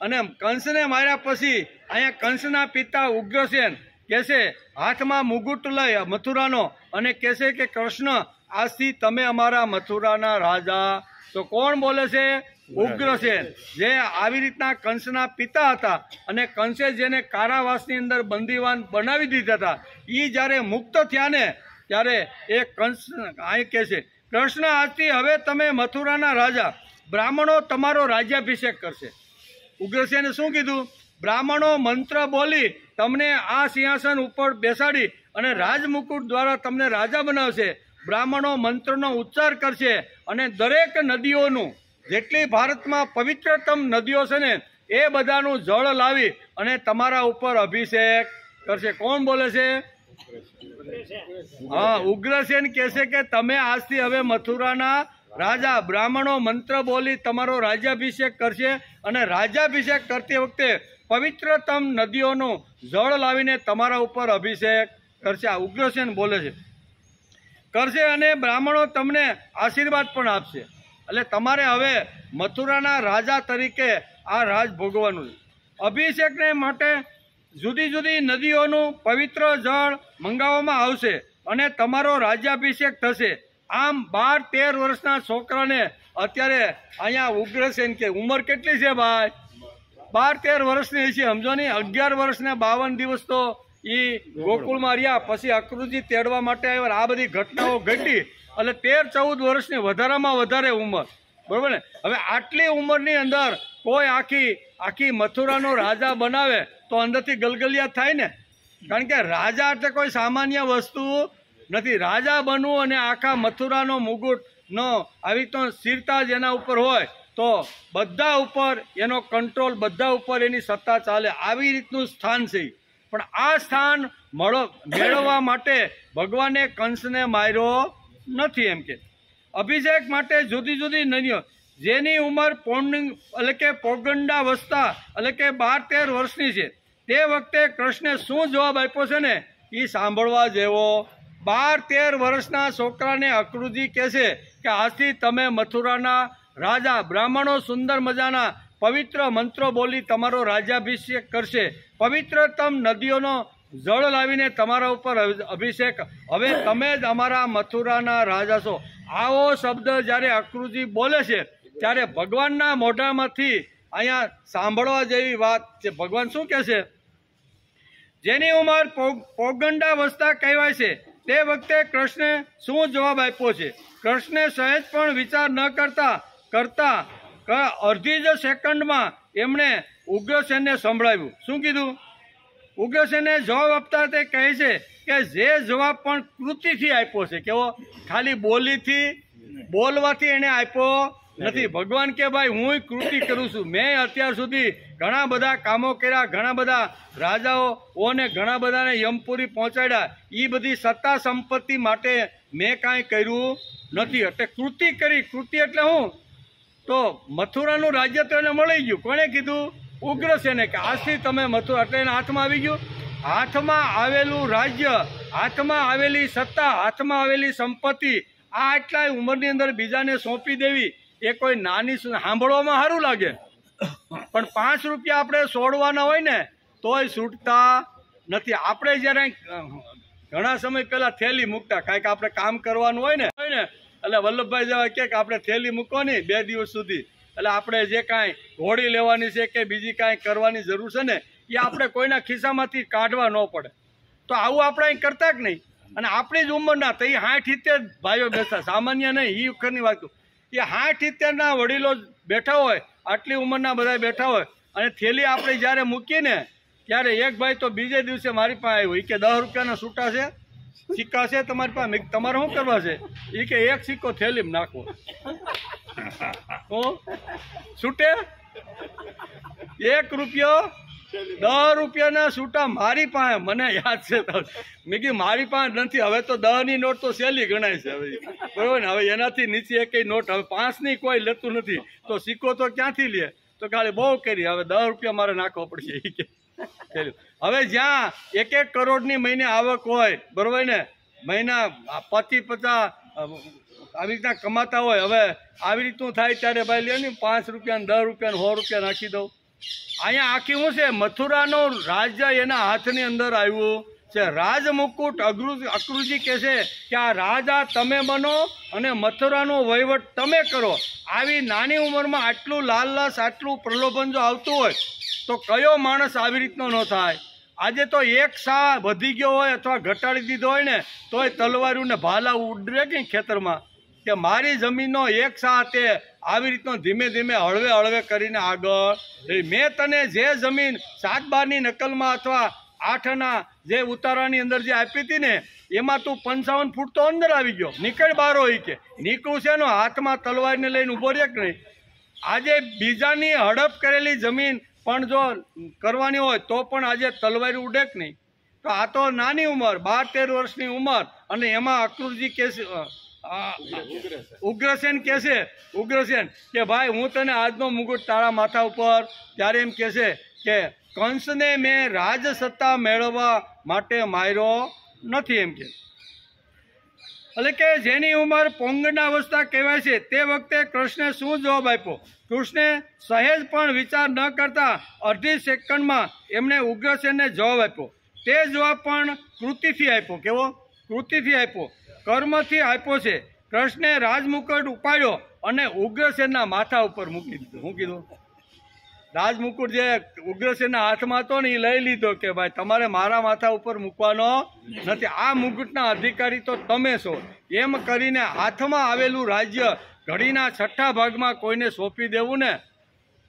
અને કંસને માર્યા પછી અહીંયા કંસના પિતા ઉગ્રસેન કહેશે, હાથમાં મુગુટ લઈ મથુરાનો, અને કહેશે કે કૃષ્ણ, આજથી તમે અમારા મથુરાના રાજા. તો કોણ બોલે છે? ઉગ્રસેન, જે આવી રીતના કંસના પિતા હતા, અને કંસે જેને કારાવાસની અંદર બંદીવાન બનાવી દીધા હતા, એ જ્યારે મુક્ત થયા ને ત્યારે એ કંસ અહીં કહે છે, કૃષ્ણ, આજથી હવે તમે મથુરાના રાજા. બ્રાહ્મણો તમારો રાજ્યાભિષેક કરશે. ઉગ્રસેને શું કીધું? બ્રાહ્મણો મંત્ર બોલી તમને આ સિંહાસન ઉપર બેસાડી અને રાજમુકુટ દ્વારા તમને રાજા બનાવશે. બ્રાહ્મણો મંત્રનો ઉચ્ચાર કરશે, અને દરેક નદીઓનું, જેટલી ભારતમાં પવિત્રતમ નદીઓ છે ને, એ બધાનું જળ લાવી અને તમારા ઉપર અભિષેક કરશે. કોણ બોલે છે? હા, ઉગ્રસેન કહેશે કે તમે આજથી હવે મથુરાના રાજા. બ્રાહ્મણો મંત્ર બોલી તમારો રાજ્યાભિષેક કરશે, અને રાજ્યાભિષેક કરતી વખતે પવિત્રતમ નદીઓનું જળ લાવીને તમારા ઉપર અભિષેક કરશે. આ ઉગ્રસેન બોલે છે, કરશે, અને બ્રાહ્મણો તમને આશીર્વાદ પણ આપશે. એટલે તમારે હવે મથુરાના રાજા તરીકે આ રાજ ભોગવવાનું છે. અભિષેકને માટે જુદી જુદી નદીઓનું પવિત્ર જળ મંગાવવામાં આવશે, અને તમારો રાજ્યાભિષેક થશે. આમ 12-13 વર્ષના છોકરાને અત્યારે અહીંયા ઉગ્રસેન કે ઉંમર કેટલી છે ભાઈ? 12-13 વર્ષની છે, સમજો નહીં. 11 વર્ષને 52 દિવસ તો એ ગોકુળમાં રહ્યા, પછી અક્રુજી તેડવા માટે આવ્યા. આ બધી ઘટનાઓ ઘટી, એટલે 13-14 વર્ષની વધારામાં વધારે ઉંમર, બરોબર ને. હવે આટલી ઉંમરની અંદર કોઈ આખી મથુરાનો રાજા બનાવે તો અંદરથી ગલગલિયા થાય ને, કારણ કે રાજા એટલે કોઈ સામાન્ય વસ્તુ નથી. રાજા બનવું અને આખા મથુરાનો મુગુટનો આવી તો સ્થિરતા જેના ઉપર હોય તો બધા ઉપર એનો કંટ્રોલ, બધા ઉપર એની સત્તા ચાલે, આવી રીતનું સ્થાન છે. પણ આ સ્થાન મેળવવા માટે ભગવાને કંસને માર્યો નથી. એમ કે અભિષેક માટે જુદી જુદી નદીઓ, જેની ઉંમર એટલે કે પૌગંડાવસ્થા એટલે કે 12-13 વર્ષની છે, તે વખતે કૃષ્ણે શું જવાબ આપ્યો છે ને, એ સાંભળવા જેવો. 12-13 વર્ષના છોકરાને અક્રુજી કહેશે કે આજથી તમે મથુરાના રાજા. બ્રાહ્મણો સુંદર મજાના પવિત્ર મંત્રો બોલી તમારો રાજ્યાભિષેક કરશે. પવિત્રતમ નદીઓનો જળ લાવીને તમારા ઉપર અભિષેક. હવે તમે જ અમારા મથુરાના રાજા છો. આવો શબ્દ જ્યારે અક્રુજી બોલે છે ત્યારે ભગવાનના મોઢામાંથી અહીંયા સાંભળવા જેવી વાત છે. ભગવાન શું કહે છે? જેની ઉંમર પૌગંડાવસ્થા કહેવાય છે, તે વખતે કૃષ્ણે શું જવાબ આપ્યો છે? કૃષ્ણે સહેજ પણ વિચાર ન કરતા અડધી જ સેકન્ડમાં એમણે ઉગ્રસેનને સંભળાવ્યું. શું કીધું? ઉગ્રસેને જવાબ આપતા તે કહે છે કે જે જવાબ પણ કૃતિથી આપ્યો છે, કેવો? ખાલી બોલવાથી એને આપ્યો નથી. ભગવાન કે ભાઈ હું કૃતિ કરું છું. મેં અત્યાર સુધી ઘણા બધા કામો કર્યા, ઘણા બધા રાજાઓને ઘણા બધાને યમપુરી પહોંચાડ્યા. એ બધી સત્તા સંપત્તિ માટે મેં કાંઈ કર્યું નથી, એટલે કૃતિ કરી. કૃતિ એટલે હું? તો મથુરાનું રાજ્ય તો એને મળી ગયું. કોણે કીધું? ઉગ્રસેને કે આજથી તમે મથુરા, એટલે એના હાથમાં આવી ગયું. હાથમાં આવેલું રાજ્ય, હાથમાં આવેલી સત્તા, હાથમાં આવેલી સંપત્તિ, આ આટલા ઉંમરની અંદર બીજાને સોંપી દેવી એ કોઈ નાની, સાંભળવામાં સારું લાગે, પણ 5 રૂપિયા આપણે છોડવાના હોય ને તોય છૂટતા નથી. આપણે જ્યારે ઘણા સમય પહેલા થેલી મૂકતા, કાંઈક આપણે કામ કરવાનું હોય ને, એટલે વલ્લભભાઈ જેવા કે આપણે થેલી મૂકો નહીં 2 દિવસ સુધી, એટલે આપણે જે કાંઈ ઘોડી લેવાની છે કે બીજી કાંઈ કરવાની જરૂર છે ને એ આપણે કોઈના ખિસ્સામાંથી કાઢવા ન પડે. તો આવું આપણે અહીં કરતા જ નહીં. અને આપણી જ ઉંમરના તો એ 60-70 ભાઈઓ બેસતા, સામાન્ય નહીં, એ વખતની વાત. એ 60-70ના વડીલો બેઠા હોય, આટલી ઉંમરના બધા બેઠા હોય, અને થેલી આપણે જ્યારે મૂકીને ત્યારે એક ભાઈ તો બીજે દિવસે મારી પાસે આવ્યો. એ કે 10 રૂપિયાના છૂટા છે, સિક્કા છે તમારી પાસે? તમારે શું કરવા છે? એ કે એક સિક્કો થેલીમાં નાખવો. છૂટે 1 રૂપિયો, 10 રૂપિયાના છૂટા મારી પાસે, મને યાદ છે. મેં કીધું મારી પાસે નથી, હવે તો 10ની નોટ તો સહેલી ગણાય છે હવે, બરોબર ને? હવે એનાથી નીચે એકેય નોટ, હવે 5ની કોઈ લેતું નથી, તો સિક્કો તો ક્યાંથી લે? તો ખાલી બહુ કરી, હવે 10 રૂપિયા મારે નાખવો પડશે. એ કે હવે જ્યાં 1-1 કરોડની મહિને આવક હોય, બરોબર ને, મહિના 50-50 આવી રીતના કમાતા હોય, હવે આવી રીતનું થાય ત્યારે ભાઈ લે ને 5 રૂપિયા, 10 રૂપિયા, 100 રૂપિયા નાખી દઉં. અહીંયા આખી શું છે, મથુરાનું રાજ્ય એના હાથની અંદર આવ્યું છે. રાજ મુકુટ અક્રુજી કહે છે કે આ રાજા તમે બનો અને મથુરાનો વહીવટ તમે કરો. આવી નાની ઉંમરમાં આટલું લાલચ, આટલું પ્રલોભન જો આવતું હોય તો કયો માણસ આવી રીતનો ન થાય? આજે તો એક સા વધી ગયો હોય અથવા ઘટાડી દીધો હોય ને તોય તલવારું ને ભાલા ઉડરે કે ખેતરમાં, કે મારી જમીનનો એક સા તે આવી રીતનો ધીમે ધીમે હળવે હળવે કરીને આગળ. મેં તને જે જમીન 7-12ની નકલમાં અથવા 8ના જે ઉતારાની અંદર જે આપી હતી ને એમાં તું 55 ફૂટ તો અંદર આવી ગયો, નીકળ બહાર હોય કે નીકળું છે ને હાથમાં તલવારને લઈને ઊભો રહે કે નહીં? આજે બીજાની હડપ કરેલી જમીન પણ જો કરવાની હોય તો પણ આજે તલવારી ઉડે કે નહીં? તો આ તો નાની ઉંમર, 12-13 વર્ષની ઉંમર, અને એમાં અક્રુરજી કે ઉગ્રસેન કહે છે, ઉગ્રસેન કે ભાઈ હું તને આજનો મુગુટ તારા માથા ઉપર, ત્યારે એમ કહે છે કે કંસને મેં રાજસત્તા મેળવવા માટે માર્યો નથી, એમ કે. એટલે કે જેની ઉંમર પૌંગડાવસ્થા કહેવાય છે તે વખતે કૃષ્ણે શું જવાબ આપ્યો? કૃષ્ણે સહેજ પણ વિચાર ન કરતા અડધી સેકન્ડમાં એમણે ઉગ્રસેનને જવાબ આપ્યો. તે જવાબ પણ કૃતિથી આપ્યો. કેવો? કૃતિથી આપ્યો, કર્મથી આપ્યો છે. કૃષ્ણે રાજમુકુટ ઉપાડ્યો અને ઉગ્રસેનના માથા ઉપર મૂકી દીધો. શું કીધું? રાજમુકુટ જે ઉગ્રસેનના હાથમાં હતો ને એ લઈ લીધો કે ભાઈ તમારે મારા માથા ઉપર મૂકવાનો નથી, આ મુકુટના અધિકારી તો તમે છો. એમ કરીને હાથમાં આવેલું રાજ્ય ઘડીના 6ઠા ભાગમાં કોઈને સોંપી દેવું ને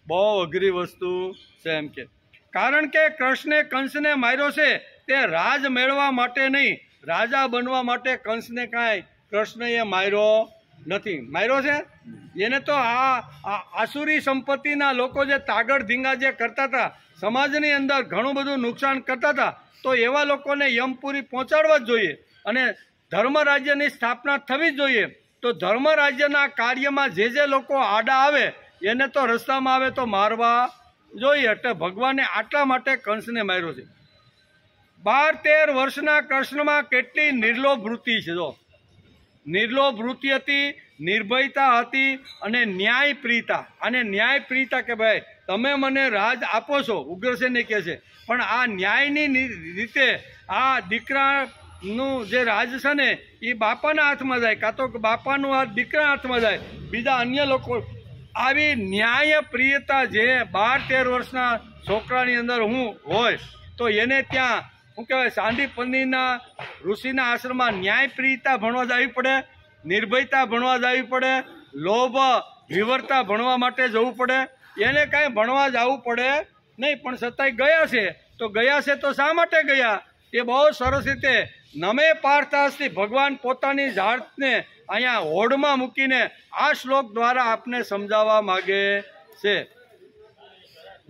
બહુ અઘરી વસ્તુ છે, એમ કે. કારણ કે કૃષ્ણે કંસને માર્યો છે તે રાજ મેળવવા માટે નહીં, રાજા બનવા માટે કંસને કાંઈ કૃષ્ણએ માર્યો નથી. માર્યો છે એને તો આ આસુરી સંપત્તિના લોકો જે તાગડ ધીંગા જે કરતા હતા, સમાજની અંદર ઘણું બધું નુકસાન કરતા હતા, તો એવા લોકોને યમપુરી પહોંચાડવા જ જોઈએ અને ધર્મ રાજ્યની સ્થાપના થવી જ જોઈએ. તો ધર્મ રાજ્યના કાર્યમાં જે લોકો આડા આવે એને તો રસ્તામાં આવે તો મારવા જોઈએ. એટલે ભગવાને આટલા માટે કંસને માર્યો છે. 12-13 વર્ષના કૃષ્ણમાં કેટલી નિર્લોભ વૃત્તિ છે. જો નિર્લોભ વૃત્તિ હતી, નિર્ભયતા હતી અને ન્યાયપ્રિયતા. અને ન્યાયપ્રિયતા કે ભાઈ તમે મને રાજ આપો છો, ઉગ્રસેને કહે છે, પણ આ ન્યાયની રીતે આ દીકરાનું જે રાજ છે ને એ બાપાના હાથમાં જાય, કાં તો બાપાનું હાથ દીકરાના હાથમાં જાય, બીજા અન્ય લોકો. આવી ન્યાયપ્રિયતા જે 12-13 વર્ષના છોકરાની અંદર હોય તો એને ત્યાં શું કહેવાય, સાંદીપનીના ઋષિના આશ્રમમાં ન્યાયપ્રિયતા ભણવા જવી પડે, નિર્ભયતા ભણવા જવી પડે, લોભ વિવરતા ભણવા માટે જવું પડે. એને કાંઈ ભણવા જવું પડે નહીં, પણ છતાંય ગયા છે. તો ગયા છે તો શા માટે ગયા? એ બહુ સરસ રીતે નમે પાર્થાસ્તિ ભગવાન પોતાની જાતને અહીંયા હોડમાં મૂકીને આ શ્લોક દ્વારા આપને સમજાવવા માગે છે.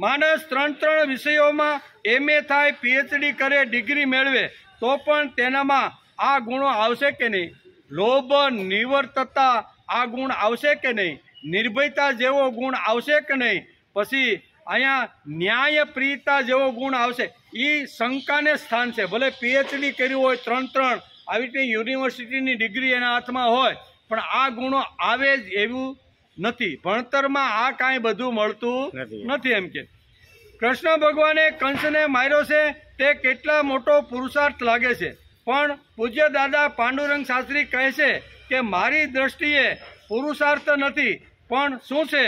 માણસ 3 વિષયોમાં MA થાય, PhD કરે, ડિગ્રી મેળવે તો પણ તેનામાં આ ગુણો આવશે કે નહીં? લોભ, નિવર્તતા આ ગુણ આવશે કે નહીં? નિર્ભયતા જેવો ગુણ આવશે કે નહીં? પછી અહીંયા ન્યાયપ્રિયતા જેવો ગુણ આવશે? એ શંકાને સ્થાન છે. ભલે PhD કર્યું હોય, 3 આવી રીતે યુનિવર્સિટીની ડિગ્રી એના હાથમાં હોય, પણ આ ગુણો આવે જ એવું નથી. ભણતરમાં આ કાંઈ બધું મળતું નથી, એમ કે. કૃષ્ણ ભગવાને કંસને માર્યો છે તે કેટલા મોટો પુરુષાર્થ લાગે છે, પણ પૂજ્ય દાદા પાંડુરંગ શાસ્ત્રી કહે છે કે મારી દ્રષ્ટિએ પુરુષાર્થ નથી, પણ શું છે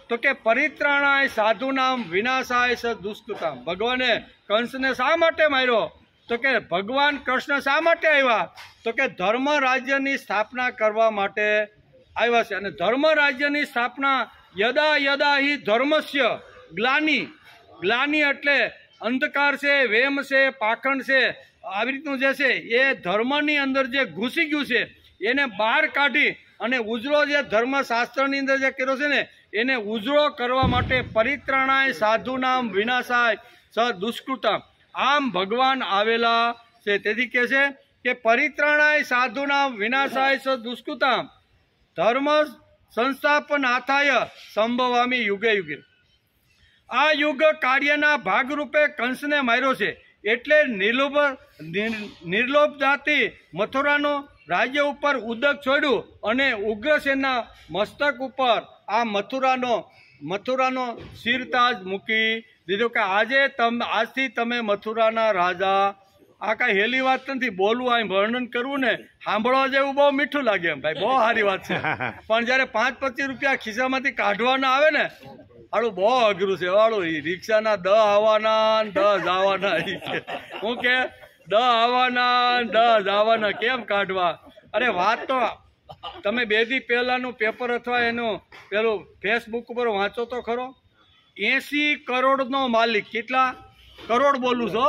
તો કે પરિત્રાણાય સાધુનામ વિનાશાય સ દુષ્કૃતામ. ભગવાને કંસને શા માટે માર્યો તો કે ભગવાન કૃષ્ણ શા માટે આવ્યા તો કે ધર્મ રાજ્યની સ્થાપના કરવા માટે આવ્યા છે. અને ધર્મ રાજ્યની સ્થાપના યદા યદા હિ ધર્મસ્ય ગ્લાની એટલે અંધકાર છે, વેમ છે, પાખંડ છે, આવી રીતનું જે છે એ ધર્મની અંદર જે ઘૂસી ગયું છે એને બહાર કાઢી અને ઉજળો જે ધર્મશાસ્ત્રની અંદર જે કર્યો છે ને એને ઉજળો કરવા માટે પરિત્રાણાય સાધુનામ વિનાશાય સ દુષ્કૃતામ. આમ ભગવાન આવેલા છે. તેથી કહે છે કે પરિત્રાણાય સાધુનામ વિનાશાય સ દુષ્કૃતામ ધર્મ સંસ્થાપનાથાય સંભવામી યુગે યુગે. આ યુગ કાર્યના ભાગરૂપે કંસને માર્યો છે. એટલે નિર્લોભ જાતિ મથુરાનો રાજ્ય ઉપર ઉદક છોડ્યું અને ઉગ્રસેનના મસ્તક ઉપર આ મથુરાનો શિરતાજ મૂકી દીધો કે આજથી તમે મથુરાના રાજા. આ કાંઈ હેલી વાત નથી. બોલવું અહીં વર્ણન કરવું ને સાંભળવા જેવું બહુ મીઠું લાગે એમ ભાઈ, બહુ સારી વાત છે. પણ જ્યારે 5-25 રૂપિયા ખિસ્સામાંથી કાઢવાના આવે ને આડું બહુ અઘરું છે. વાળું રિક્ષાના 10 આવવાના 10 જવાના. હું કે 10 આવવાના 10 જવાના કેમ કાઢવા? અરે વાત તો તમે 2 દી પહેલાનું પેપર અથવા એનું પેલું ફેસબુક ઉપર વાંચો તો ખરો. 80 કરોડનો માલિક, કેટલા કરોડ બોલું છો,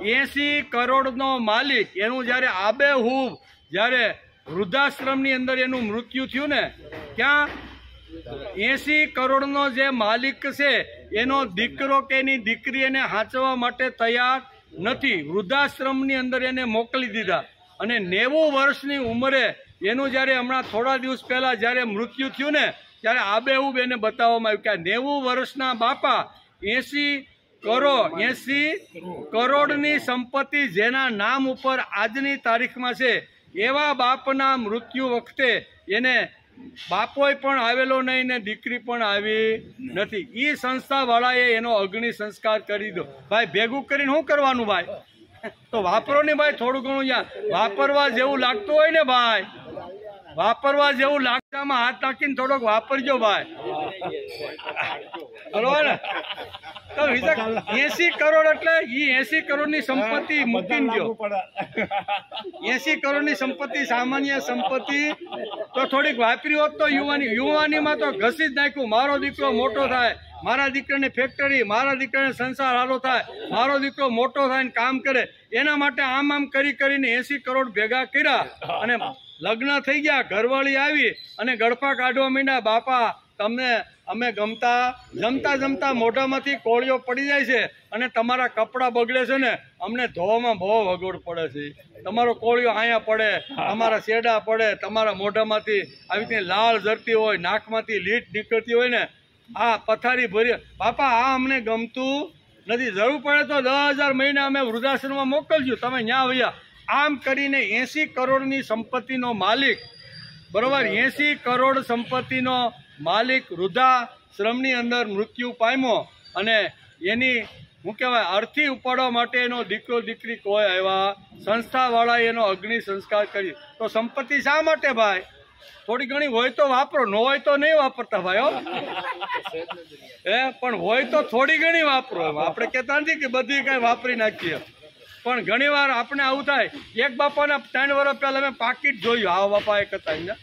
80 કરોડનો માલિક, એનું જ્યારે આબેહૂબ જ્યારે વૃદ્ધાશ્રમની અંદર એનું મૃત્યુ થયું ને, ક્યાં 80 કરોડનો જે માલિક છે એનો દીકરો કે એની દીકરી એને હાંચવા માટે તૈયાર નથી. વૃદ્ધાશ્રમની અંદર એને મોકલી દીધા. અને 90 વર્ષની ઉંમરે એનું જ્યારે હમણાં થોડા દિવસ પહેલા જ્યારે મૃત્યુ થયું ને ત્યારે આબેહૂબ એને બતાવવામાં આવ્યું કે 90 વર્ષના બાપા 80 કરોડની સંપત્તિ જેના નામ ઉપર આજની તારીખમાં છે એવા બાપના મૃત્યુ વખતે એને બાપોય પણ આવેલો નહીં ને દીકરી પણ આવી નથી. એ સંસ્થાવાળાએ એનો અગ્નિ સંસ્કાર કરી દો. ભાઈ ભેગું કરીને શું કરવાનું ભાઈ? તો વાપરો ને ભાઈ, થોડું ઘણું વાપરવા જેવું લાગતું હોય ને ભાઈ, વાપરવા જેવું લાગતામાં હાથ નાખીને થોડોક વાપરજો ભાઈ, બરોબર ને? તો 80 કરોડ એટલે એ 80 કરોડની સંપત્તિ મૂકીને ગયો. 80 કરોડની સંપત્તિ સામાન્ય સંપત્તિ તો થોડીક વાપરી હોત તો યુવાનીમાં તો ઘસી જ નાખ્યું. મારો દીકરો મોટો થાય, મારા દીકરાને ફેક્ટરી, મારા દીકરાને સંસાર હારો થાય, મારો દીકરો મોટો થાય ને કામ કરે, એના માટે આમ કરીને 80 કરોડ ભેગા કર્યા અને લગ્ન થઈ ગયા. ઘરવાળી આવી અને ગળફા કાઢવા માંડ્યા. બાપા તમને અમે જમતા મોઢામાંથી કોળીઓ પડી જાય છે અને તમારા કપડાં બગડે છે ને, અમને ધોવામાં બહુ અગવડ પડે છે. તમારો કોળીઓ અહીંયા પડે, તમારા શેડા પડે, તમારા મોઢામાંથી આવી રીતે લાળ ઝરતી હોય, નાકમાંથી લીટ નીકળતી હોય ને, આ પથારી ભરી. બાપા આ અમને ગમતું નથી. જરૂર પડે તો 10,000 મહિના અમે વૃદ્ધાશ્રમમાં મોકલજો, તમે ન્યા વયા. આમ કરીને 80 કરોડની સંપત્તિનો માલિક, બરોબર, 80 કરોડ સંપત્તિનો માલિક વૃદ્ધાશ્રમની અંદર મૃત્યુ પામ્યો અને એની શું કહેવાય અર્થી ઉપાડવા માટે એનો દીકરો દીકરી કોઈ આવ્યા. સંસ્થાવાળાએ એનો અગ્નિ સંસ્કાર કર્યો. તો સંપત્તિ શા માટે ભાઈ? થોડી ઘણી હોય તો વાપરો, ન હોય તો નહીં વાપરતા ભાઈ હો. પણ હોય તો થોડી ઘણી વાપરો. આપણે કહેતા નથી કે બધી કઈ વાપરી નાખીએ, પણ ઘણી વાર આપણે આવું થાય. એક બાપાના 3 વર્ષ પહેલા મેં પાકીટ જોયું. આવા બાપા એક હતા,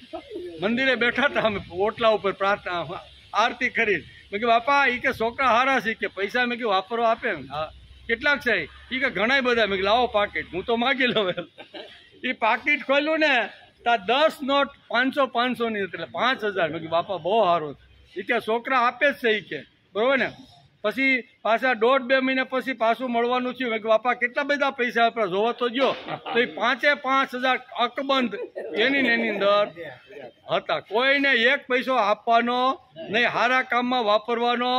મંદિરે બેઠા હતા અમે ઓટલા ઉપર પ્રાર્થના આરતી કરી. મેં કીધું બાપા એ કે છોકરા હારા છે કે પૈસા મેં કીધું વાપરવા આપે? હા. કેટલાક છે? એ કે ઘણા બધા. મેં કીધું લાવો પાકીટ, હું તો માગી લઉં. એ પાકીટ ખોલ્યું ને ત્યાં 10 નોટ 500ની એટલે 5,000. મેં કીધું બાપા બહુ સારું. એ કે છોકરા આપે જ છે એ કે, બરોબર ને? પછી પાછા 1.5-2 મહિના પછી પાછું મળવાનું થયું. મેં કીધું બાપા કેટલા બધા પૈસા આપણે જોવા તો ગયો તો એ 5,000 અકબંધ એની અંદર હતા. કોઈને 1 પૈસો આપવાનો નહીં, સારા કામમાં વાપરવાનો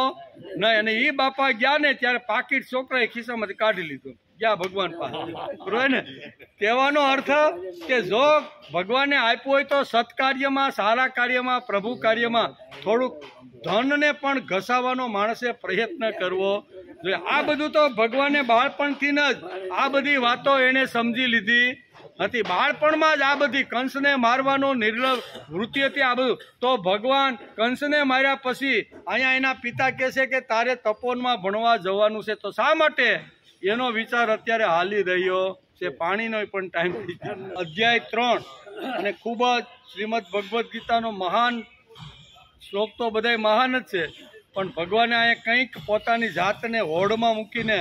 નહીં. અને એ બાપા ગયા ને ત્યારે પાકીટ છોકરાએ ખિસ્સામાંથી કાઢી લીધું, ગયા ભગવાન પાસે, બરોબર ને? કહેવાનો અર્થ કે જો ભગવાને આપ્યું હોય તો સત્કાર્યમાં, સારા કાર્યમાં, પ્રભુ કાર્યમાં થોડુંક ધનને પણ ઘસાવાનો માણસે પ્રયત્ન કરવો જોઈએ. આ બધું તો ભગવાને બાળપણથી જ આ બધી વાતો એને સમજી લીધી હતી. બાળપણમાં જ આ બધી કંસને મારવાનો નિર્લભ વૃત્તિ હતી આ બધું. તો ભગવાન કંસને માર્યા પછી અહીંયા એના પિતા કહે છે કે તારે તપોવનમાં ભણવા જવાનું છે. તો શા માટે એનો વિચાર અત્યારે હાલી રહ્યો છે? પાણીનો પણ ટાઈમ થઈ ગયો. અધ્યાય 3 અને ખૂબ જ શ્રીમદ ભગવદ્ ગીતાનો મહાન શ્લોક તો બધાય મહાન જ છે, પણ ભગવાને અહીંયા કંઈક પોતાની જાતને હોડમાં મૂકીને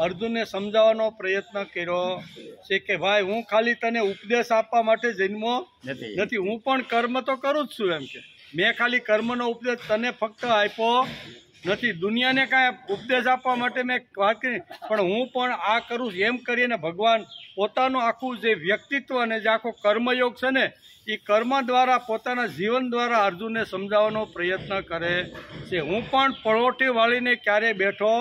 અર્જુનને સમજાવવાનો પ્રયત્ન કર્યો છે કે ભાઈ હું ખાલી તને ઉપદેશ આપવા માટે જન્મો નથી, હું પણ કર્મ તો કરું જ છું. એમ કે મેં ખાલી કર્મનો ઉપદેશ તને ફક્ત આપ્યો નથી, દુનિયાને કાંઈ ઉપદેશ આપવા માટે મેં વાત કરી, પણ હું પણ આ કરું છું. એમ કરીને ભગવાન પોતાનું આખું જે વ્યક્તિત્વ અને જે આખો કર્મયોગ છે ને એ કર્મ દ્વારા પોતાના જીવન દ્વારા અર્જુનને સમજાવવાનો પ્રયત્ન કરે છે. હું પણ પળોટી વાળીને ક્યારેય બેઠો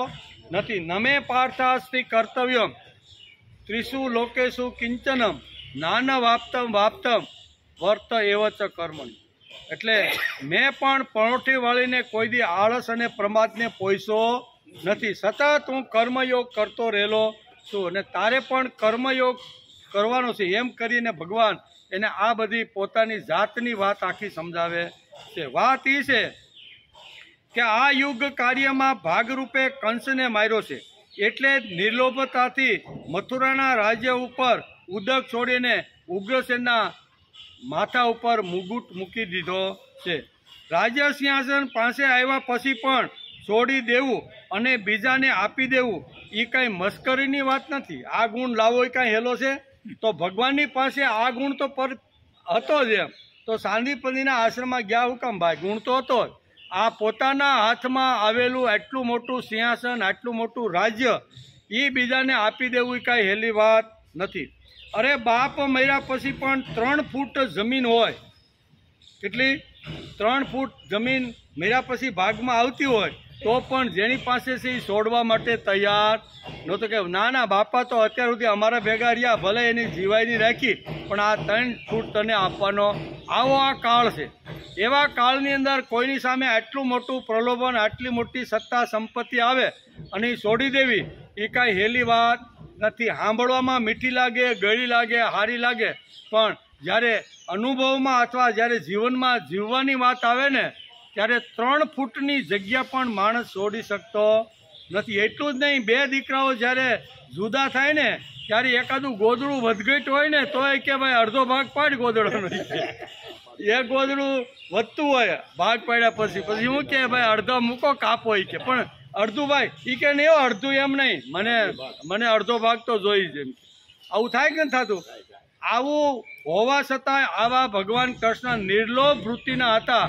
નથી. નમે પાર્થાસ્તિ કર્તવ્યમ ત્રિષુ લોકેશુ કિંચનમ નાન વાપ્તમ વર્ત એવ ચ કર્મણ. એટલે મેં પણ પળોઠી વાળીને કોઈ દી આળસ અને પ્રમાદને પોઈશો નથી, સતત હું કર્મયોગ કરતો રહેલો છું અને તારે પણ કર્મયોગ કરવાનો છે. એમ કરીને ભગવાન એને આ બધી પોતાની જાતની વાત આખી સમજાવે છે. વાત એ છે કે આ યુગ કાર્યમાં ભાગરૂપે કંસને માર્યો છે, એટલે નિર્લોભતાથી મથુરાના રાજ્ય ઉપર ઉદક છોડીને ઉગ્રસેનના માથા ઉપર મુગુટ મૂકી દીધો છે. રાજ્ય સિંહાસન પાસે આવ્યા પછી પણ છોડી દેવું અને બીજાને આપી દેવું એ કાંઈ મસ્કરીની વાત નથી. આ ગુણ લાવો એ કાંઈ હેલો છે? તો ભગવાનની પાસે આ ગુણ તો હતો જ. એમ તો સાંદીપનીના આશ્રમમાં ગયા હું કામ ભાઈ? ગુણ તો હતો જ. આ પોતાના હાથમાં આવેલું આટલું મોટું સિંહાસન, આટલું મોટું રાજ્ય એ બીજાને આપી દેવું એ કાંઈ હેલી વાત નથી. અરે બાપ મર્યા પછી પણ 3 ફૂટ જમીન હોય, કેટલી 3 ફૂટ જમીન મર્યા પછી ભાગમાં આવતી હોય તો પણ જેની પાસે છે એ છોડવા માટે તૈયાર નહોતો. કે ના ના બાપા તો અત્યાર સુધી અમારા ભેગા રહ્યા, ભલે એની જીવાયની રાખી, પણ આ 3 ફૂટ તને આપવાનો આવો આ કાળ છે. એવા કાળની અંદર કોઈની સામે આટલું મોટું પ્રલોભન, આટલી મોટી સત્તા સંપત્તિ આવે અને એ છોડી દેવી એ કાંઈ હેલી વાત નથી. સાંભળવામાં મીઠી લાગે, ગળી લાગે, હારી લાગે, પણ જ્યારે અનુભવમાં અથવા જ્યારે જીવનમાં જીવવાની વાત આવે ને ત્યારે 3 ફૂટની જગ્યા પણ માણસ છોડી શકતો નથી. એટલું જ નહીં, 2 દીકરાઓ જ્યારે જુદા થાય ને ત્યારે એકાદું ગોદડું વધઘટ હોય ને તો કે ભાઈ અડધો ભાગ પાડ ગોદડો નહીં. એ ગોદડું વધતું હોય ભાગ પાડ્યા પછી શું કે ભાઈ અડધો મૂકો કાપો એ કે, પણ અડધું ભાઈ એ કે નહીં અડધું એમ નહીં, મને અડધો ભાગ તો જોઈ જ. એમ આવું થાય કે નથી થતું? આવું હોવા છતાં આવા ભગવાન કૃષ્ણ નિર્લોભ વૃત્તિના હતા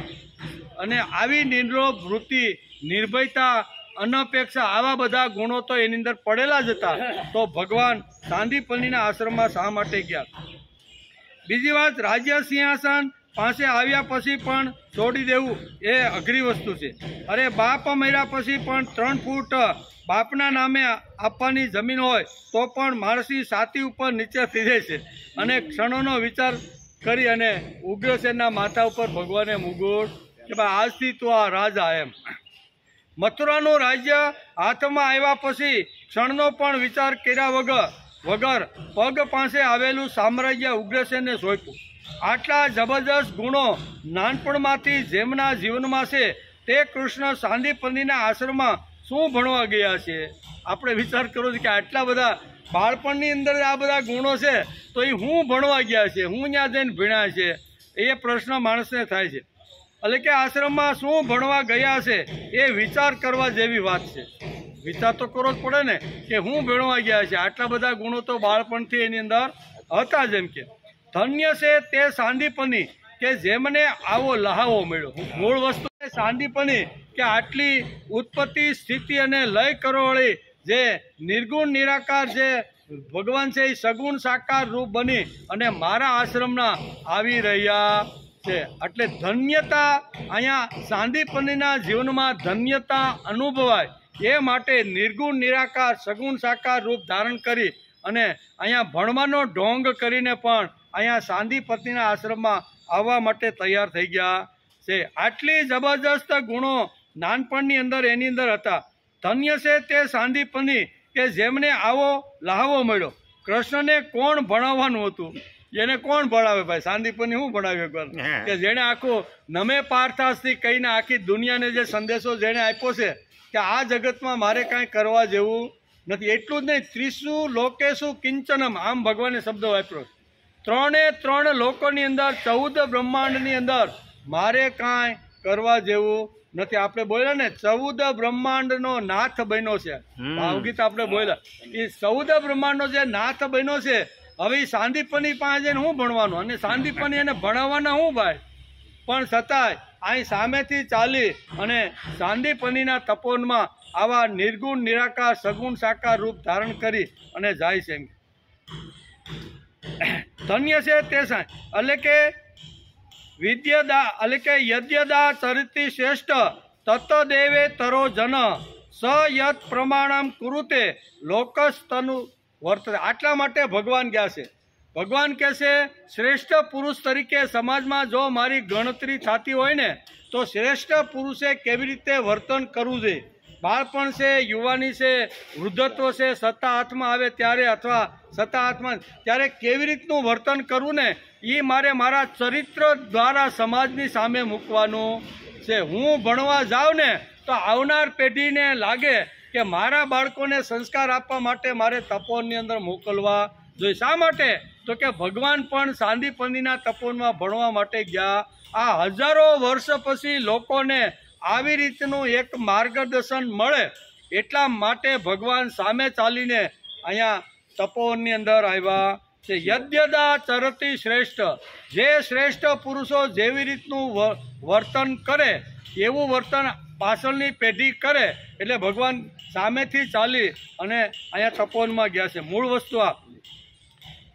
અને આવી નિર્લોભ વૃત્તિ, નિર્ભયતા, અનપેક્ષા આવા બધા ગુણો તો એની અંદર પડેલા જ હતા. તો ભગવાન સાંદીપનીના આશ્રમમાં શા માટે ગયા? બીજી વાત, રાજ્ય સિંહાસન પાસે આવ્યા પછી પણ છોડી દેવું એ અઘરી વસ્તુ છે. અરે બાપ મર્યા પછી પણ 3 ફૂટ બાપના નામે આપવાની જમીન હોય તો પણ માણસની છાતી ઉપર નીચે થઈ જાય છે. અને ક્ષણોનો વિચાર કરી અને ઉગ્રસેનના માથા ઉપર ભગવાને મુગુટ કે ભાઈ આજથી તો આ રાજા. એમ મથુરાનું રાજ્ય હાથમાં આવ્યા પછી ક્ષણનો પણ વિચાર કર્યા વગર પગ પાસે આવેલું સામ્રાજ્ય ઉગ્રસેનને સોંપ્યું. આટલા જબરજસ્ત ગુણો નાનપણમાંથી જેમના જીવનમાં છે તે કૃષ્ણ સાંદીપનીના આશ્રમમાં શું ભણવા ગયા છે? આપણે વિચાર કરો કે આટલા બધા બાળપણની અંદર આ બધા ગુણો છે તો એ હું ભણવા ગયા છે, હું ત્યાં જઈને ભણ્યા છે? એ પ્રશ્ન માણસને થાય છે. એટલે કે આશ્રમમાં શું ભણવા ગયા છે એ વિચાર કરવા જેવી વાત છે. વિચાર તો કરવો જ પડે ને કે હું ભણવા ગયા છે. આટલા બધા ગુણો તો બાળપણથી એની અંદર હતા. જેમ કે ધન્ય છે તે સાંદીપની કે જેમને આવો લહાવો મળ્યો. મૂળ વસ્તુ સાંદીપની કે આટલી ઉત્પત્તિ, સ્થિતિ અને લય કરવાવાળી જે નિર્ગુણ નિરાકાર જે ભગવાન છે એ સગુણ સાકાર રૂપ બની અને મારા આશ્રમના આવી રહ્યા છે. એટલે ધન્યતા અહીંયા સાંદીપનીના જીવનમાં ધન્યતા અનુભવાય એ માટે નિર્ગુણ નિરાકાર સગુણ સાકાર રૂપ ધારણ કરી અને અહીંયા ભણવાનો ઢોંગ કરીને પણ અહીંયા સાંદીપતિના આશ્રમમાં આવવા માટે તૈયાર થઈ ગયા છે. આટલી જબરજસ્ત ગુણો નાનપણની અંદર એની અંદર હતા. ધન્ય છે તે સાંદીપની કે જેમને આવો લહાવો મળ્યો. કૃષ્ણને કોણ ભણાવવાનું હતું? એને કોણ ભણાવે ભાઈ? સાંદીપની હું ભણાવ્યું એકવાર કે જેણે આખું નમે પાર્થાસ્થી કહીને આખી દુનિયાને જે સંદેશો જેણે આપ્યો છે કે આ જગતમાં મારે કાંઈ કરવા જેવું નથી. એટલું જ નહીં, ત્રિસુ લોકેશુ કિંચનમ, આમ ભગવાને શબ્દ વાપર્યો. 3 લોકોની અંદર 14 બ્રહ્માંડની અંદર મારે કાંઈ કરવા જેવું નથી. આપણે બોલ્યા ને 14 બ્રહ્માંડનો નાથ બન્યો છે, ભાવગીત આપણે બોલ્યા. એ 14 બ્રહ્માંડનો જે નાથ બન્યો છે, હવે સાંદીપની પાસે જઈને હું ભણવાનું, અને સાંદીપની એને ભણાવવાના હું ભાઈ? પણ છતાંય અહીં સામેથી ચાલી અને સાંદીપનીના તપોવનમાં આવા નિર્ગુણ નિરાકાર સગુણ સાકાર રૂપ ધારણ કરી અને જાય છે. ધન્ય છે તે સાંઈ, એટલે કે વિદ્યદા, એટલે કે યદ્યદા ચરિતિ શ્રેષ્ઠ તત્ત દેવે તરો જન સ યત પ્રમાણમ કુરુતે લોકસ્તનુ વર્તતે. આટલા માટે ભગવાન ગયા છે. ભગવાન કહે છે શ્રેષ્ઠ પુરુષ તરીકે સમાજમાં જો મારી ગણતરી થતી હોય ને તો શ્રેષ્ઠ પુરુષે કેવી રીતે વર્તન કરવું જોઈએ. બાળપણ છે, યુવાની છે, વૃદ્ધત્વ છે, સત્તા હાથમાં આવે ત્યારે અથવા સત્તા હાથમાં ત્યારે કેવી રીતનું વર્તન કરવું ને એ મારે મારા ચરિત્ર દ્વારા સમાજની સામે મૂકવાનું છે. હું ભણવા જાઉં ને તો આવનાર પેઢીને લાગે કે મારા બાળકોને સંસ્કાર આપવા માટે મારે તપોવનની અંદર મોકલવા જોઈએ. શા માટે? તો કે ભગવાન પણ સાંદીપનીના તપોવનમાં ભણવા માટે ગયા. આ હજારો વર્ષ પછી લોકોને આવી રીતનું એક માર્ગદર્શન મળે એટલા માટે ભગવાન સામે ચાલીને અહીંયા તપોવનની અંદર આવ્યા છે. યદ્યદા ચરતી શ્રેષ્ઠ, જે શ્રેષ્ઠ પુરુષો જેવી રીતનું વર્તન કરે એવું વર્તન પાછળની પેઢી કરે. એટલે ભગવાન સામેથી ચાલી અને અહીંયા તપોવનમાં ગયા છે. મૂળ વસ્તુ આ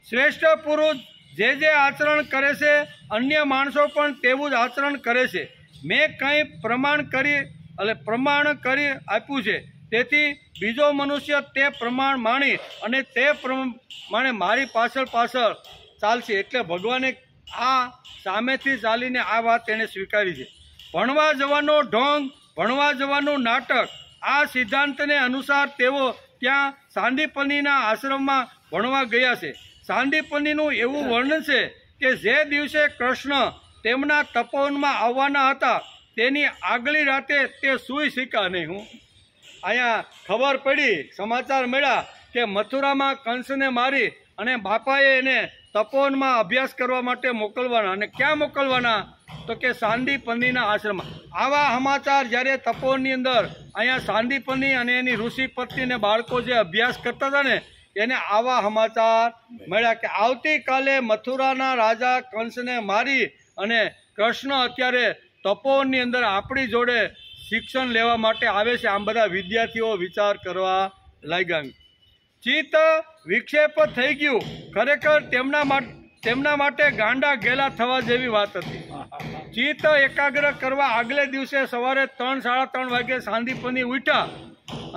શ્રેષ્ઠ પુરુષ જે આચરણ કરે છે અન્ય માણસો પણ તેવું જ આચરણ કરે છે. મેં કંઈ પ્રમાણ કરી આપ્યું છે, તેથી બીજો મનુષ્ય તે પ્રમાણ માણી અને તે પ્રમાણે મારી પાછળ ચાલશે. એટલે ભગવાને આ સામેથી ચાલીને આ વાત એને સ્વીકારી છે. ભણવા જવાનો ઢોંગ, ભણવા જવાનું નાટક, આ સિદ્ધાંતને અનુસાર તેઓ ત્યાં સાંદીપનીના આશ્રમમાં ભણવા ગયા છે. સાંદીપનીનું એવું વર્ણન છે કે જે દિવસે કૃષ્ણ તેમના તપોવનમાં આવવાના હતા તેની આગલી રાતે તે સૂઈ શીખ્યા નહીં. હું અહીંયા ખબર પડી, સમાચાર મળ્યા કે મથુરામાં કંસને મારી અને બાપાએ એને તપોવનમાં અભ્યાસ કરવા માટે મોકલવાના. અને ક્યાં મોકલવાના? તો કે સાંદીપનીના આશ્રમમાં. આવા સમાચાર જ્યારે તપોવનની અંદર અહીંયા સાંદીપની અને એની ઋષિ પત્નીને બાળકો જે અભ્યાસ કરતા હતા ને એને આવા સમાચાર મળ્યા કે આવતીકાલે મથુરાના રાજા કંસને મારી અને કૃષ્ણ અત્યારે તપોવનની અંદર આપણી જોડે શિક્ષણ લેવા માટે આવે છે. આમ બધા વિદ્યાર્થીઓ વિચાર કરવા લાગ્યા. ચિત્ત વિક્ષેપ થઈ ગયું. ખરેખર તેમના માટે ગાંડા ગેલા થવા જેવી વાત હતી. ચિત્ત એકાગ્ર કરવા આગલે દિવસે સવારે 3-3:30 વાગે સાંદીપની ઉઠ્યા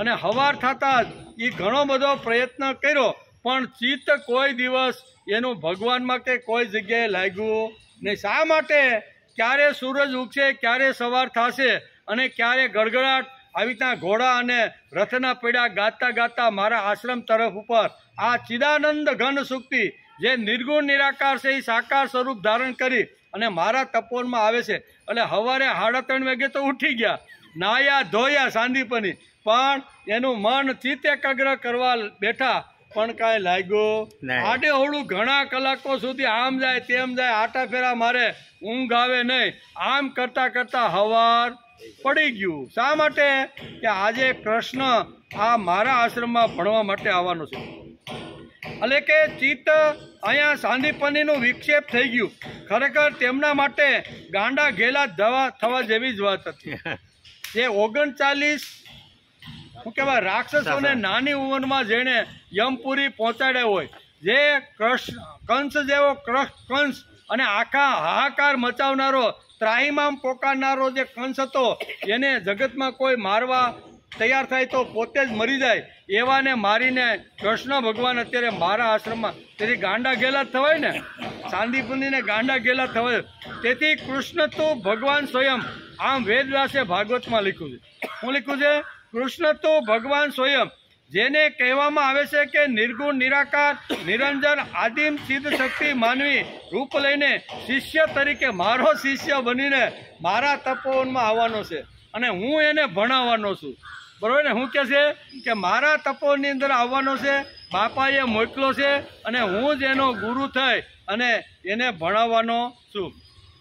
અને હવાર થતાં જ એ ઘણો બધો પ્રયત્ન કર્યો પણ ચિત્ત કોઈ દિવસ એનું ભગવાનમાં કે કોઈ જગ્યાએ લાગ્યું નહીં. શા માટે? ક્યારે સૂરજ ઉગશે, ક્યારે સવાર થશે અને ક્યારે ગડગડાટ આવી ત્યાં ઘોડા અને રથના પૈડા ગાતા ગાતા મારા આશ્રમ તરફ ઉપર આ ચિદાનંદ ઘન સુક્તિ જે નિર્ગુણ નિરાકાર છે એ સાકાર સ્વરૂપ ધારણ કરી અને મારા તપોવનમાં આવે છે. એટલે સવારે 3:30 વાગે તો ઉઠી ગયા, નાયા ધોયા સાંદીપની, પણ એનું મન ચિત્ત એકાગ્ર કરવા બેઠા પણ કાંઈ લાગ્યું આડે અવળું ઘણા કલાકો સુધી આમ જાય તેમ જાય, આટા ફેરા મારે, ઊંઘ આવે નહીં. આમ કરતાં કરતાં સવાર પડી ગયું. શા માટે? કે આજે કૃષ્ણ આ મારા આશ્રમમાં ભણવા માટે આવવાનો છે. એટલે કે ચિત્ત અહીંયા સાંદીપનીનું વિક્ષેપ થઈ ગયું. ખરેખર તેમના માટે ગાંડા ઘેલા થવા જેવી જ વાત હતી. જે 39 શું કહેવાય રાક્ષસોને નાની ઉંમરમાં જેણે યમપુરી પહોંચાડ્યા હોય, જે કંસ જેવો કંસ અને આખા હાહાકાર મચાવનારો, ત્રાહિમામ પોકારનારો જે કંસ હતો, એને જગતમાં કોઈ મારવા તૈયાર થાય તો પોતે જ મરી જાય એવાને મારીને કૃષ્ણ ભગવાન અત્યારે મારા આશ્રમમાં, તેથી ગાંડા ગેલા થવાય ને, સાંદીપનીને ગાંડા ગેલા થવાય. તેથી કૃષ્ણ તો ભગવાન સ્વયં, આમ વેદવ્યાસે ભાગવતમાં લખ્યું છે. શું લખ્યું છે? કૃષ્ણ તો ભગવાન સ્વયં જેને કહેવામાં આવે છે કે નિર્ગુણ નિરાકાર નિરંજન આદિમ સિદ્ધ શક્તિ માનવી રૂપ લઈને શિષ્ય તરીકે મારો શિષ્ય બનીને મારા તપોવનમાં આવવાનો છે અને હું એને ભણાવવાનો છું. બરોબર ને? હું કહે છે કે મારા તપોવનની અંદર આવવાનો છે, બાપાએ મોકલો છે અને હું જ એનો ગુરુ થઈ અને એને ભણાવવાનો છું.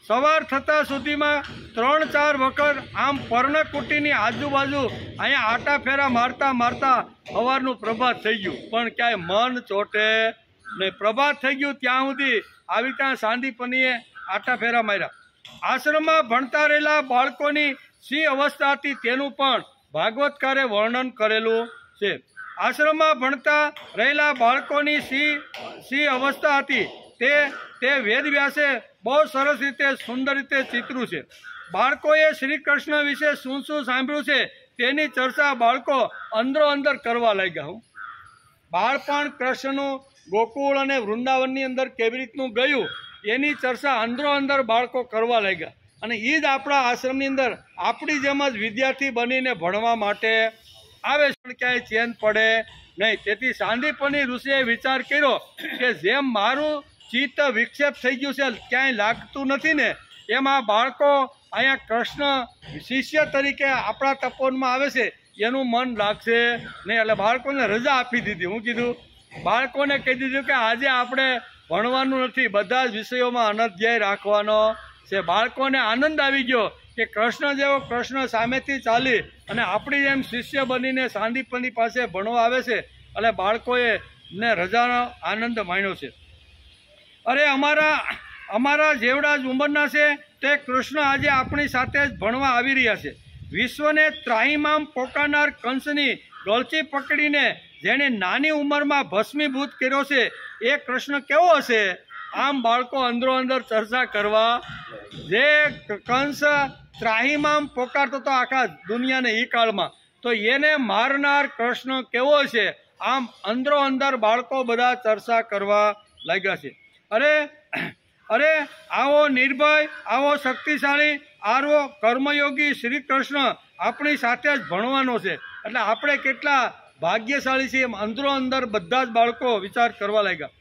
સવાર થતાં સુધીમાં 3-4 વખત આમ પર્ણકુટીની આજુબાજુ અહીંયા આટા ફેરા મારતા મારતા સવારનું પ્રભાત થઈ ગયું, પણ ક્યાંય મન ચોટે નહીં. પ્રભાત થઈ ગયું ત્યાં સુધી આવી ત્યાં સાંદીપનીએ આટા ફેરા માર્યા. આશ્રમમાં ભણતા રહેલા બાળકોની શી અવસ્થા હતી તેનું પણ ભાગવતકારે વર્ણન કરેલું છે. આશ્રમમાં ભણતા રહેલા બાળકોની શી અવસ્થા હતી તે વેદવ્યાસે બહુ સરસ રીતે સુંદર રીતે ચિત્ર્યું છે. બાળકોએ શ્રી કૃષ્ણ વિશે શું શું સાંભળ્યું છે તેની ચર્ચા બાળકો અંદરો અંદર કરવા લાગ્યા. બાળપણ કૃષ્ણનું ગોકુળ અને વૃંદાવનની અંદર કેવી રીતનું ગયું એની ચર્ચા અંદરો અંદર બાળકો કરવા લાગ્યા. અને એ જ આપણા આશ્રમની અંદર આપણી જેમ જ વિદ્યાર્થી બનીને ભણવા માટે આવે છે, ક્યાંય ચેન પડે નહીં. તેથી સાંદીપની ઋષિએ વિચાર કર્યો કે જેમ મારું ચિત્ત વિક્ષેપ થઈ ગયું છે, ક્યાંય લાગતું નથી ને, એમાં બાળકો અહીંયા કૃષ્ણ શિષ્ય તરીકે આપણા તપોવનમાં આવે છે એનું મન લાગશે નહીં. એટલે બાળકોને રજા આપી દીધી. હું કીધું બાળકોને કહી દીધું કે આજે આપણે ભણવાનું નથી, બધા જ વિષયોમાં અનધ્યાય રાખવાનો છે. બાળકોને આનંદ આવી ગયો કે કૃષ્ણ જેવો કૃષ્ણ સામેથી ચાલી અને આપણી જેમ શિષ્ય બનીને સાંદીપની પાસે ભણવા આવે છે. એટલે બાળકોએ ને રજાનો આનંદ માણ્યો છે. અરે અમારા જેવડા જ ઉંમરના છે તે કૃષ્ણ આજે આપણી સાથે જ ભણવા આવી રહ્યા છે. વિશ્વને ત્રાહિમામ પોકારનાર કંસની ગળચી પકડીને જેણે નાની ઉંમરમાં ભસ્મીભૂત કર્યો છે એ કૃષ્ણ કેવો હશે? આમ બાળકો અંદરો અંદર ચર્ચા કરવા. જે કંસ ત્રાહિમામ પોકારતો હતો આખા દુનિયાને એ કાળમાં, તો એને મારનાર કૃષ્ણ કેવો છે? આમ અંદરો અંદર બાળકો બધા ચર્ચા કરવા લાગ્યા છે. અરે આવો નિર્ભય, આવો શક્તિશાળી, આવો કર્મયોગી શ્રી કૃષ્ણ આપણી સાથે જ ભણવાનો છે. એટલે આપણે કેટલા ભાગ્યશાળી છીએ એમ અંદરો અંદર બધા જ બાળકો વિચાર કરવા લાગ્યા.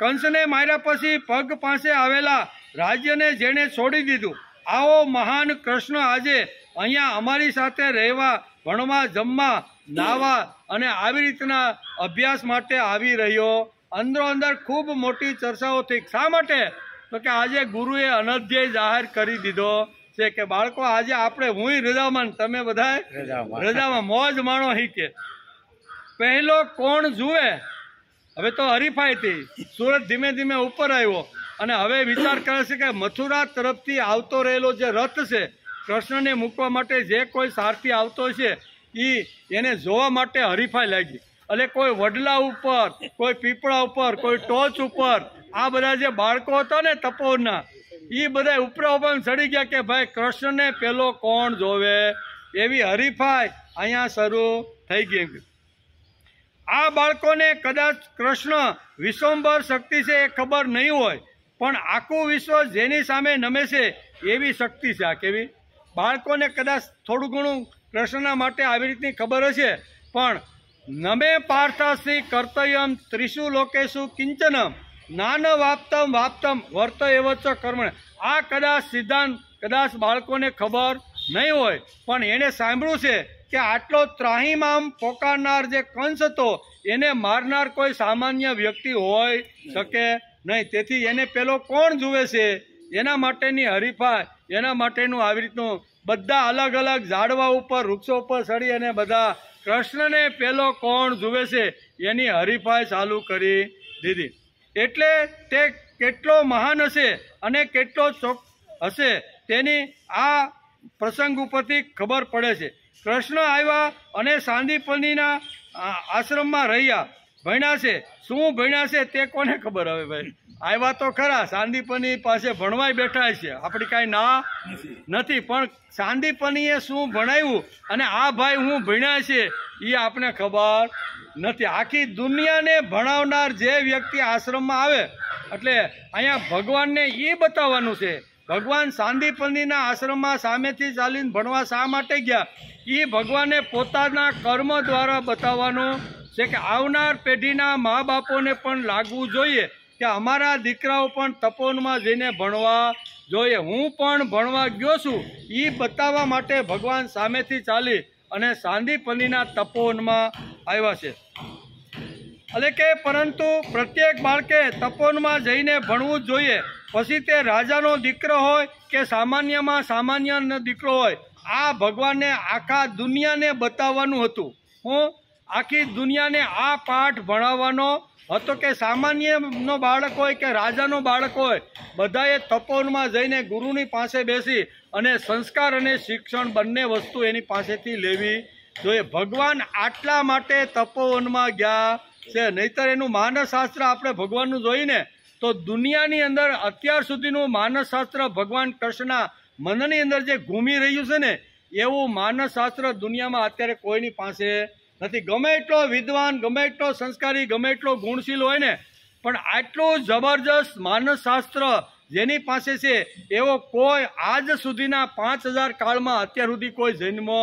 કંસને માર્યા પછી પગ પાસે આવેલા રાજ્યને જેણે છોડી દીધું, આવો મહાન કૃષ્ણ આજે અહીંયા અમારી સાથે રહેવા, ભણવા, જમવા, નાવા અને આવી રીતના અભ્યાસ માટે આવી રહ્યો. અંદરો અંદર ખૂબ મોટી ચર્ચાઓ થઈ. શા માટે? તો કે આજે ગુરુએ અનધ્યાય જાહેર કરી દીધો છે કે બાળકો આજે આપણે હુંય રજામાં, તમે બધા રજામાં મોજ માણો. કે પહેલો કોણ જુએ? હવે તો હરીફાઈ થઈ, સુરત ધીમે ધીમે ઉપર આવ્યો અને હવે વિચાર કરે છે કે મથુરા તરફથી આવતો રહેલો જે રથ છે કૃષ્ણને મૂકવા માટે, જે કોઈ સારથી આવતો છે એને જોવા માટે હરીફાઈ લાગી. એટલે કોઈ વડલા ઉપર, કોઈ પીપળા ઉપર, કોઈ ટોચ ઉપર આ બધા જે બાળકો હતા ને તપોવનના, એ બધા ઉપરા ઉપર ચડી ગયા કે ભાઈ કૃષ્ણને પેલો કોણ જોવે. એવી હરીફાઈ અહીંયા શરૂ થઈ ગઈ. આ બાળકોને કદાચ કૃષ્ણ વિશ્વંભર શક્તિ છે એ ખબર નહીં હોય, પણ આખું વિશ્વ જેની સામે નમે છે એવી શક્તિ છે. આ કેવી? બાળકોને કદાચ થોડું ઘણું કૃષ્ણના માટે આવી રીતની ખબર હશે, પણ નમે પાર્થાસી કર્તવ્યમ ત્રિષુ લોકેશુ કિંચનમ નાન વાપ્તમ વાપ્તમ વર્ત એવચ કર્મણ. આ કદાચ સિદ્ધાંત કદાચ બાળકોને ખબર નહીં હોય, પણ એણે સાંભળ્યું છે કે આટલો ત્રાહિમામ પોકારનાર જે કંસ હતો એને મારનાર કોઈ સામાન્ય વ્યક્તિ હોઈ શકે નહીં. તેથી એને પેલો કોણ જુએ છે એના માટેની હરીફાઈ, એના માટેનું આવી રીતનું બધા અલગ અલગ ઝાડવા ઉપર, વૃક્ષો ઉપર ચડી અને બધા કૃષ્ણને પેલો કોણ જુએ છે એની હરીફાઈ ચાલુ કરી દીધી. એટલે તે કેટલો મહાન હશે અને કેટલો ચોક હશે તેની આ પ્રસંગ ઉપરથી ખબર પડે છે. કૃષ્ણ આવ્યા અને સાંદીપનીના આશ્રમમાં રહ્યા, ભણ્યા છે. શું ભણ્યા છે તે કોને ખબર? હવે ભાઈ આવ્યા તો ખરા, સાંદીપની પાસે ભણવાય બેઠા છે, આપણી કાંઈ ના નથી, પણ સાંદીપનીએ શું ભણાવ્યું અને આ ભાઈ હું ભણ્યા છે એ આપણે ખબર નથી. આખી દુનિયાને ભણાવનાર જે વ્યક્તિ આશ્રમમાં આવે એટલે અહીંયા ભગવાનને એ બતાવવાનું છે. ભગવાન સાંદીપનીના આશ્રમમાં સામેથી ચાલીને ભણવા શા માટે ગયા એ ભગવાને પોતાના કર્મ દ્વારા બતાવવાનું છે કે આવનાર પેઢીના મા બાપોને પણ લાગવું જોઈએ કે અમારા દીકરાઓ પણ તપોવનમાં જઈને ભણવા જોઈએ. હું પણ ભણવા ગયો છું એ બતાવવા માટે ભગવાન સામેથી ચાલી અને સાંદીપનીના તપોવનમાં આવ્યા છે. એટલે કે પરંતુ પ્રત્યેક બાળકે તપોવનમાં જઈને ભણવું જ જોઈએ. પછી તે રાજાનો દીકરો હોય કે સામાન્યમાં સામાન્ય દીકરો હોય, આ ભગવાનને આખા દુનિયાને બતાવવાનું હતું. હું આખી દુનિયાને આ પાઠ ભણાવવાનો હતો કે સામાન્યનો બાળક હોય કે રાજાનો બાળક હોય, બધાએ તપોવનમાં જઈને ગુરુની પાસે બેસી અને સંસ્કાર અને શિક્ષણ બંને વસ્તુ એની પાસેથી લેવી જોઈએ. ભગવાન આટલા માટે તપોવનમાં ગયા છે. નહીતર એનું માનસશાસ્ત્ર આપણે ભગવાનનું જોઈને તો દુનિયાની અંદર અત્યાર સુધીનું માનસશાસ્ત્ર ભગવાન કૃષ્ણના મનની અંદર જે ઘૂમી રહ્યું છે ને, એવું માનસશાસ્ત્ર દુનિયામાં અત્યારે કોઈની પાસે નથી. ગમે એટલો વિદ્વાન, ગમે એટલો સંસ્કારી, ગમે એટલો ગુણશીલ હોય ને, પણ આટલું જબરજસ્ત માનસશાસ્ત્ર જેની પાસે છે એવો કોઈ આજ સુધીના 5000 કાળમાં અત્યાર સુધી કોઈ જન્મો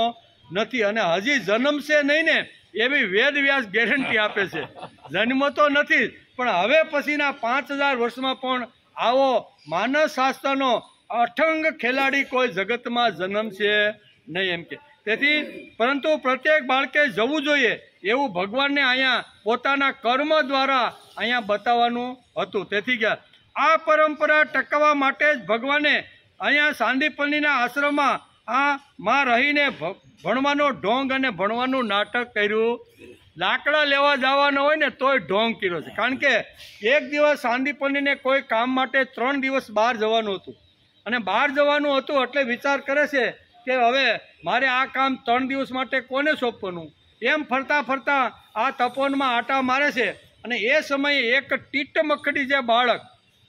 નથી. અને હજી જન્મશે નહીં ને એવી વેદ વ્યાસ ગેરંટી આપે છે. જન્મ તો નથી પણ હવે પછીના 5000 વર્ષમાં પણ આવો માનસશાસ્ત્રનો અઠંગ ખેલાડી કોઈ જગતમાં જન્મશે નહીં એમ કે. તેથી પરંતુ પ્રત્યેક બાળકે જવું જોઈએ એવું ભગવાનને અહીંયા પોતાના કર્મ દ્વારા અહીંયા બતાવવાનું હતું. તેથી ગયા આ પરંપરા ટકાવવા માટે જ ભગવાને અહીંયા સાંદીપનીના આશ્રમમાં માં રહીને ભણવાનો ઢોંગ અને ભણવાનું નાટક કર્યું. લાકડા લેવા જવાના હોય ને તોય ઢોંગ કર્યો છે. કારણ કે એક દિવસ સાંદીપનીને કોઈ કામ માટે 3 દિવસ બહાર જવાનું હતું અને બહાર જવાનું હતું એટલે વિચાર કરે છે કે હવે મારે આ કામ 3 દિવસ માટે કોને સોંપવાનું. એમ ફરતા ફરતા આ તપોવનમાં આટા મારે છે અને એ સમયે એક ટીટમકડી જે બાળક,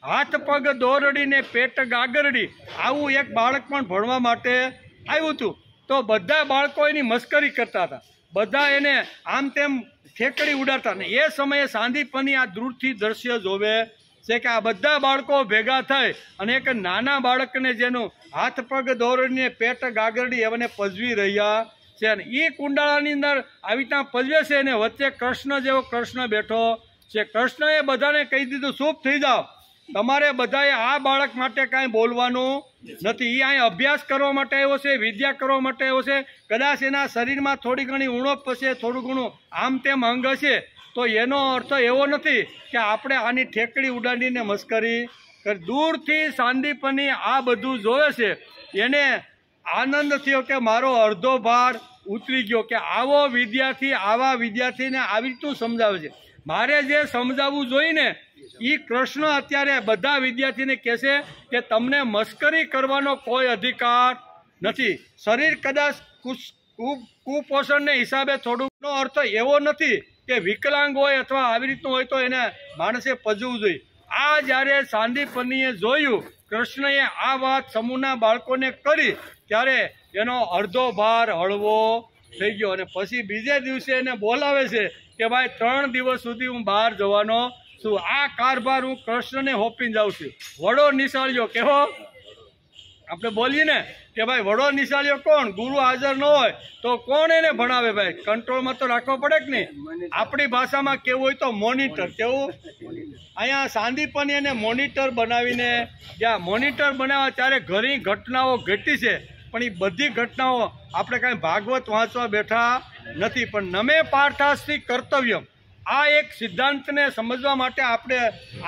હાથ પગ દોરડીને પેટ ગાગરડી, આવું એક બાળક પણ ભણવા માટે આવ્યું હતું. તો બધા બાળકો એની મસ્કરી કરતા હતા, બધા એને આમ તેમ ઠેકડી ઉડાડતા. ને એ સમયે સાંદીપની આ દૂરથી દ્રશ્ય જોવે છે કે આ બધા બાળકો ભેગા થઈ અને એક નાના બાળકને જેનું હાથ પગ દોરડીને પેટ ગાગરડી એમને પજવી રહ્યા છે. અને એ કુંડાળાની અંદર આવી રીતના પજવે છે અને વચ્ચે કૃષ્ણ જેવો કૃષ્ણ બેઠો છે. કૃષ્ણએ બધાને કહી દીધું ચૂપ થઈ જાઓ, તમારે બધાએ આ બાળક માટે કાંઈ બોલવાનું નથી. એ અહીં અભ્યાસ કરવા માટે આવ્યો છે, વિદ્યા કરવા માટે આવ્યો છે. કદાચ એના શરીરમાં થોડી ઘણી ઉણપ હશે, થોડું ઘણું આમ તેમ અંગ હશે, તો એનો અર્થ એવો નથી કે આપણે આની ઠેકડી ઉડાડીને મસ્કરી કરી. દૂરથી સાંદીપની આ બધું જોવે છે, એને આનંદ થયો કે મારો અડધો ભાર ઉતરી ગયો કે આવો વિદ્યાર્થી આવા વિદ્યાર્થીને આવી રીતનું સમજાવે છે. મારે જે સમજાવવું જોઈએ ને એ કૃષ્ણ અત્યારે બધા વિદ્યાર્થીને કહેશે કે તમને મસ્કરી કરવાનો કોઈ અધિકાર નથી. શરીર કદાચ કુપોષણને હિસાબે થોડુંનો અર્થ એવો નથી કે વિકલાંગ હોય અથવા આવી રીતનું હોય તો એને માણસે પજવું જોઈએ. આ જ્યારે સાંદીપનીએ જોયું, કૃષ્ણએ આ વાત સમૂહના બાળકોને કરી, ત્યારે એનો અડધો ભાર હળવો થઈ ગયો. અને પછી બીજે દિવસે એને બોલાવે છે કે ભાઈ 3 દિવસ સુધી હું બહાર જવાનો છું, આ કારભાર હું કૃષ્ણને હોપીને જાઉં છું. વડો નિશાળ્યો કેવો આપણે બોલીએ ને કે ભાઈ વડો નિશાળ્યો કોણ? ગુરુ હાજર ન હોય તો કોણ એને ભણાવે? ભાઈ કંટ્રોલમાં તો રાખવો પડે કે નહીં? આપણી ભાષામાં કેવું હોય તો મોનિટર. કેવું? અહીંયા સાંદીપની એને મોનિટર બનાવીને જ્યાં મોનિટર બનાવ્યા ત્યારે ઘણી ઘટનાઓ ઘટી છે, પણ એ બધી ઘટનાઓ આપણે કાંઈ ભાગવત વાંચવા બેઠા નથી. પણ નમે પાર્થાસ્તિ કર્તવ્યમ, આ એક સિદ્ધાંતને સમજવા માટે આપણે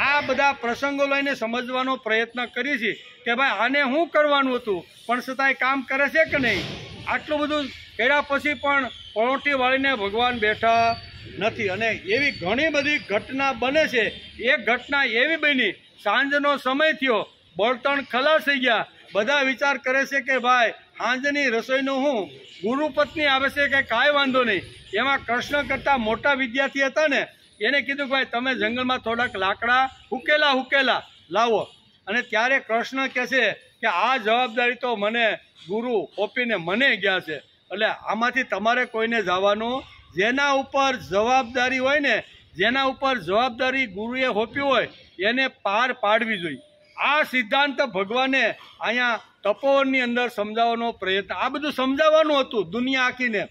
આ બધા પ્રસંગો લઈને સમજવાનો પ્રયત્ન કરીએ છીએ કે ભાઈ આને શું કરવાનું હતું, પણ છતાંય કામ કરે છે કે નહીં. આટલું બધું કર્યા પછી પણ પરોઠી વાળીને ભગવાન બેઠા નથી. અને એવી ઘણી બધી ઘટના બને છે. એક ઘટના એવી બની, સાંજનો સમય થયો, બળતણ ખલાસ થઈ ગયા, બધા વિચાર કરે છે કે ભાઈ સાંજની રસોઈનું હું, ગુરુ પત્ની આવે છે કે કાંઈ વાંધો નહીં. એમાં કૃષ્ણ કરતાં મોટા વિદ્યાર્થી હતા ને, એને કીધું કે ભાઈ તમે જંગલમાં થોડાક લાકડા હુકેલા લાવો. અને ત્યારે કૃષ્ણ કહે છે કે આ જવાબદારી તો મને ગુરુ ઓપીને મને ગયા છે, એટલે આમાંથી તમારે કોઈને જવાનું, જેના ઉપર જવાબદારી હોય ને, જેના ઉપર જવાબદારી ગુરુએ હોપ્યું હોય એને પાર પાડવી જોઈએ. આ સિદ્ધાંત ભગવાને અહીંયા તપોવનની અંદર સમજાવવાનો પ્રયત્ન, આ બધું સમજાવવાનું હતું દુનિયા આખીને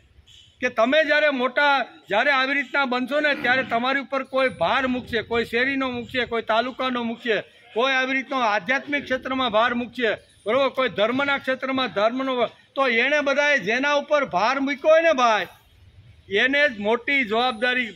કે તમે જ્યારે આવી રીતના બનશો ને ત્યારે તમારી ઉપર કોઈ ભાર મૂકશે, કોઈ શેરીનો મૂકશે, કોઈ તાલુકાનો મૂકશે, કોઈ આવી રીતનો આધ્યાત્મિક ક્ષેત્રમાં ભાર મૂકશે, બરોબર, કોઈ ધર્મના ક્ષેત્રમાં ધર્મનો, તો એણે બધાએ જેના ઉપર ભાર મૂક્યો હોય ને ભાઈ, એને જ મોટી જવાબદારી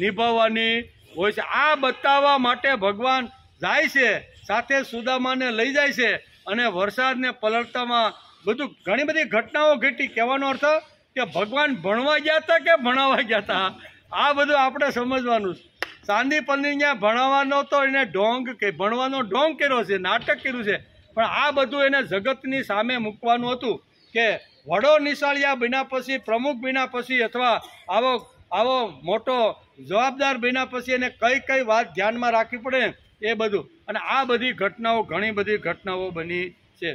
નિભાવવાની હોય છે. આ બતાવવા માટે ભગવાન જાય છે, સાથે સુદામાને લઈ જાય છે અને વરસાદને પલળતામાં બધું ઘણી બધી ઘટનાઓ ઘટી. કહેવાનો અર્થ કે ભગવાન ભણવા ગયા હતા કે ભણાવવા ગયા હતા, આ બધું આપણે સમજવાનું છે. સાંદીપની ત્યાં ભણાવવાનો તો એને ઢોંગ કે ભણવાનો ઢોંગ કર્યો છે, નાટક કર્યું છે, પણ આ બધું એને જગતની સામે મૂકવાનું હતું કે વડો નિશાળિયા બન્યા પછી, પ્રમુખ બન્યા પછી, અથવા આવો મોટો જવાબદાર બન્યા પછી એને કઈ વાત ધ્યાનમાં રાખવી પડે એ બધું. અને આ બધી ઘટનાઓ, ઘણી બધી ઘટનાઓ બની છે.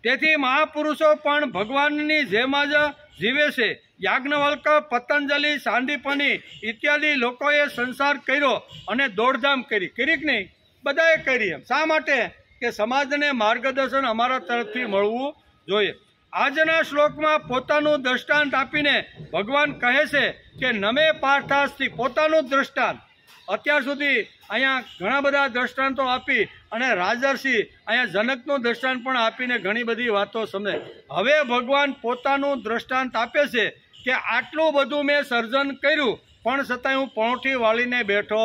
તેથી મહાપુરુષો પણ ભગવાનની જેમ જ જીવે છે. યાજ્ઞવલ્ક, પતંજલિ, સાંદીપની ઇત્યાદિ લોકોએ સંસાર કર્યો અને દોડધામ કરી કે નહીં? બધાએ કરી. એમ શા માટે? કે સમાજને માર્ગદર્શન અમારા તરફથી મળવું જોઈએ. આજના શ્લોકમાં પોતાનું દ્રષ્ટાંત આપીને ભગવાન કહે છે કે નમે પાર્થાસ્તિ, પોતાનું દ્રષ્ટાંત. અત્યાર સુધી અહીંયા ઘણા બધા દ્રષ્ટાંતો આપી અને રાજર્ષિ અહીંયા જનકનું દ્રષ્ટાંત પણ આપીને ઘણી બધી વાતો સમજે. હવે ભગવાન પોતાનું દ્રષ્ટાંત આપે છે કે આટલું બધું મેં સર્જન કર્યું પણ છતાંય હું પહોંઠી વાળીને બેઠો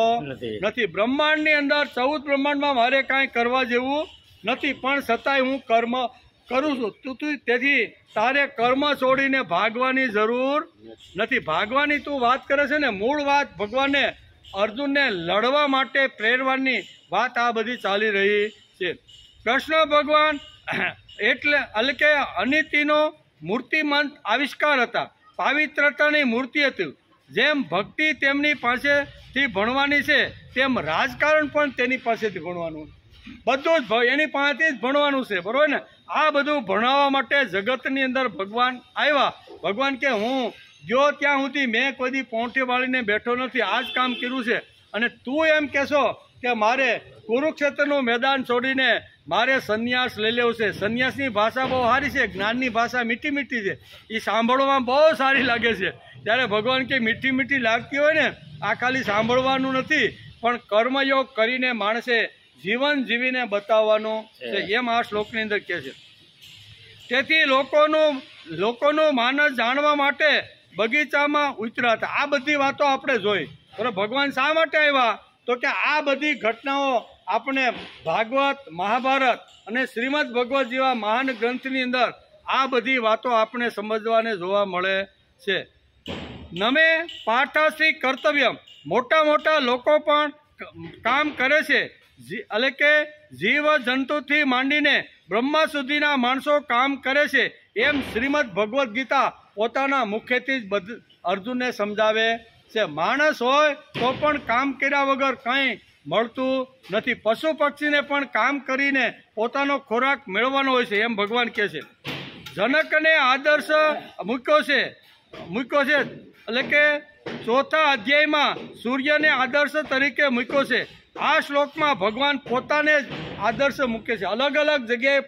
નથી. બ્રહ્માંડની અંદર 14 બ્રહ્માંડમાં મારે કાંઈ કરવા જેવું નથી, પણ છતાંય હું કર્મ કરું છું. તેથી તારે કર્મ છોડીને ભાગવાની જરૂર નથી. ભાગવાની તું વાત કરે છે ને, મૂળ વાત ભગવાને અર્જુનને લડવા માટે પ્રેરવાની વાત આ બધી ચાલી રહી છે. કૃષ્ણ ભગવાન એટલે કે અનિતિનો મૂર્તિમંત આવિષ્કાર હતા, પાવિત્રતાની મૂર્તિ હતી. જેમ ભક્તિ તેમની પાસેથી ભણવાની છે તેમ રાજકારણ પણ તેની પાસેથી ભણવાનું, બધું જ એની પાસેથી જ ભણવાનું છે, બરોબર ને? આ બધું ભણાવવા માટે જગતની અંદર ભગવાન આવ્યા. ભગવાન કે હું ગયો ત્યાં સુધી મેં કોઈ દી પહોંઠી વાળીને બેઠો નથી, આ જ કામ કર્યું છે. અને તું એમ કહેશો કે મારે કુરુક્ષેત્રનું મેદાન છોડીને મારે સંન્યાસ લઈ લેવું છે. સંન્યાસની ભાષા બહુ સારી છે, જ્ઞાનની ભાષા મીઠી મીઠી છે, એ સાંભળવામાં બહુ સારી લાગે છે. ત્યારે ભગવાન કે મીઠી મીઠી લાગતી હોય ને, આ ખાલી સાંભળવાનું નથી, પણ કર્મયોગ કરીને માણસે જીવન જીવીને બતાવવાનું છે, એમ આ શ્લોકની અંદર કહે છે. તેથી લોકોનું માનસ જાણવા માટે બગીચામાં ઉતર્યા હતા. આ બધી વાતો આપણે જોઈ. બરાબર, ભગવાન શા માટે આવ્યા? તો કે આ બધી ઘટનાઓ આપણે ભાગવત, મહાભારત અને શ્રીમદ ભગવત જેવા મહાન ગ્રંથની અંદર આ બધી વાતો આપણે સમજવાને જોવા મળે છે. નમે પાર્થાસ્તિ કર્તવ્યમ, મોટા લોકો પણ કામ કરે છે, એટલે કે જીવ જંતુથી માંડીને બ્રહ્મા સુધીના માણસો કામ કરે છે. એમ શ્રીમદ ભગવદ્ ગીતા પોતાના મુખેથી જ અર્જુનને સમજાવે છે. માણસ હોય તો પણ કામ કર્યા વગર કંઈ મળતું નથી. પશુ પક્ષીને પણ કામ કરીને પોતાનો ખોરાક મેળવવાનો હોય છે, એમ ભગવાન કહે છે. જનકને આદર્શ મૂક્યો છે, એટલે કે 4થા અધ્યાયમાં સૂર્યને આદર્શ તરીકે મૂક્યો છે. આ શ્લોકમાં ભગવાન પોતાને જ આદર્શ મૂકે છે. અલગ અલગ જગ્યાએ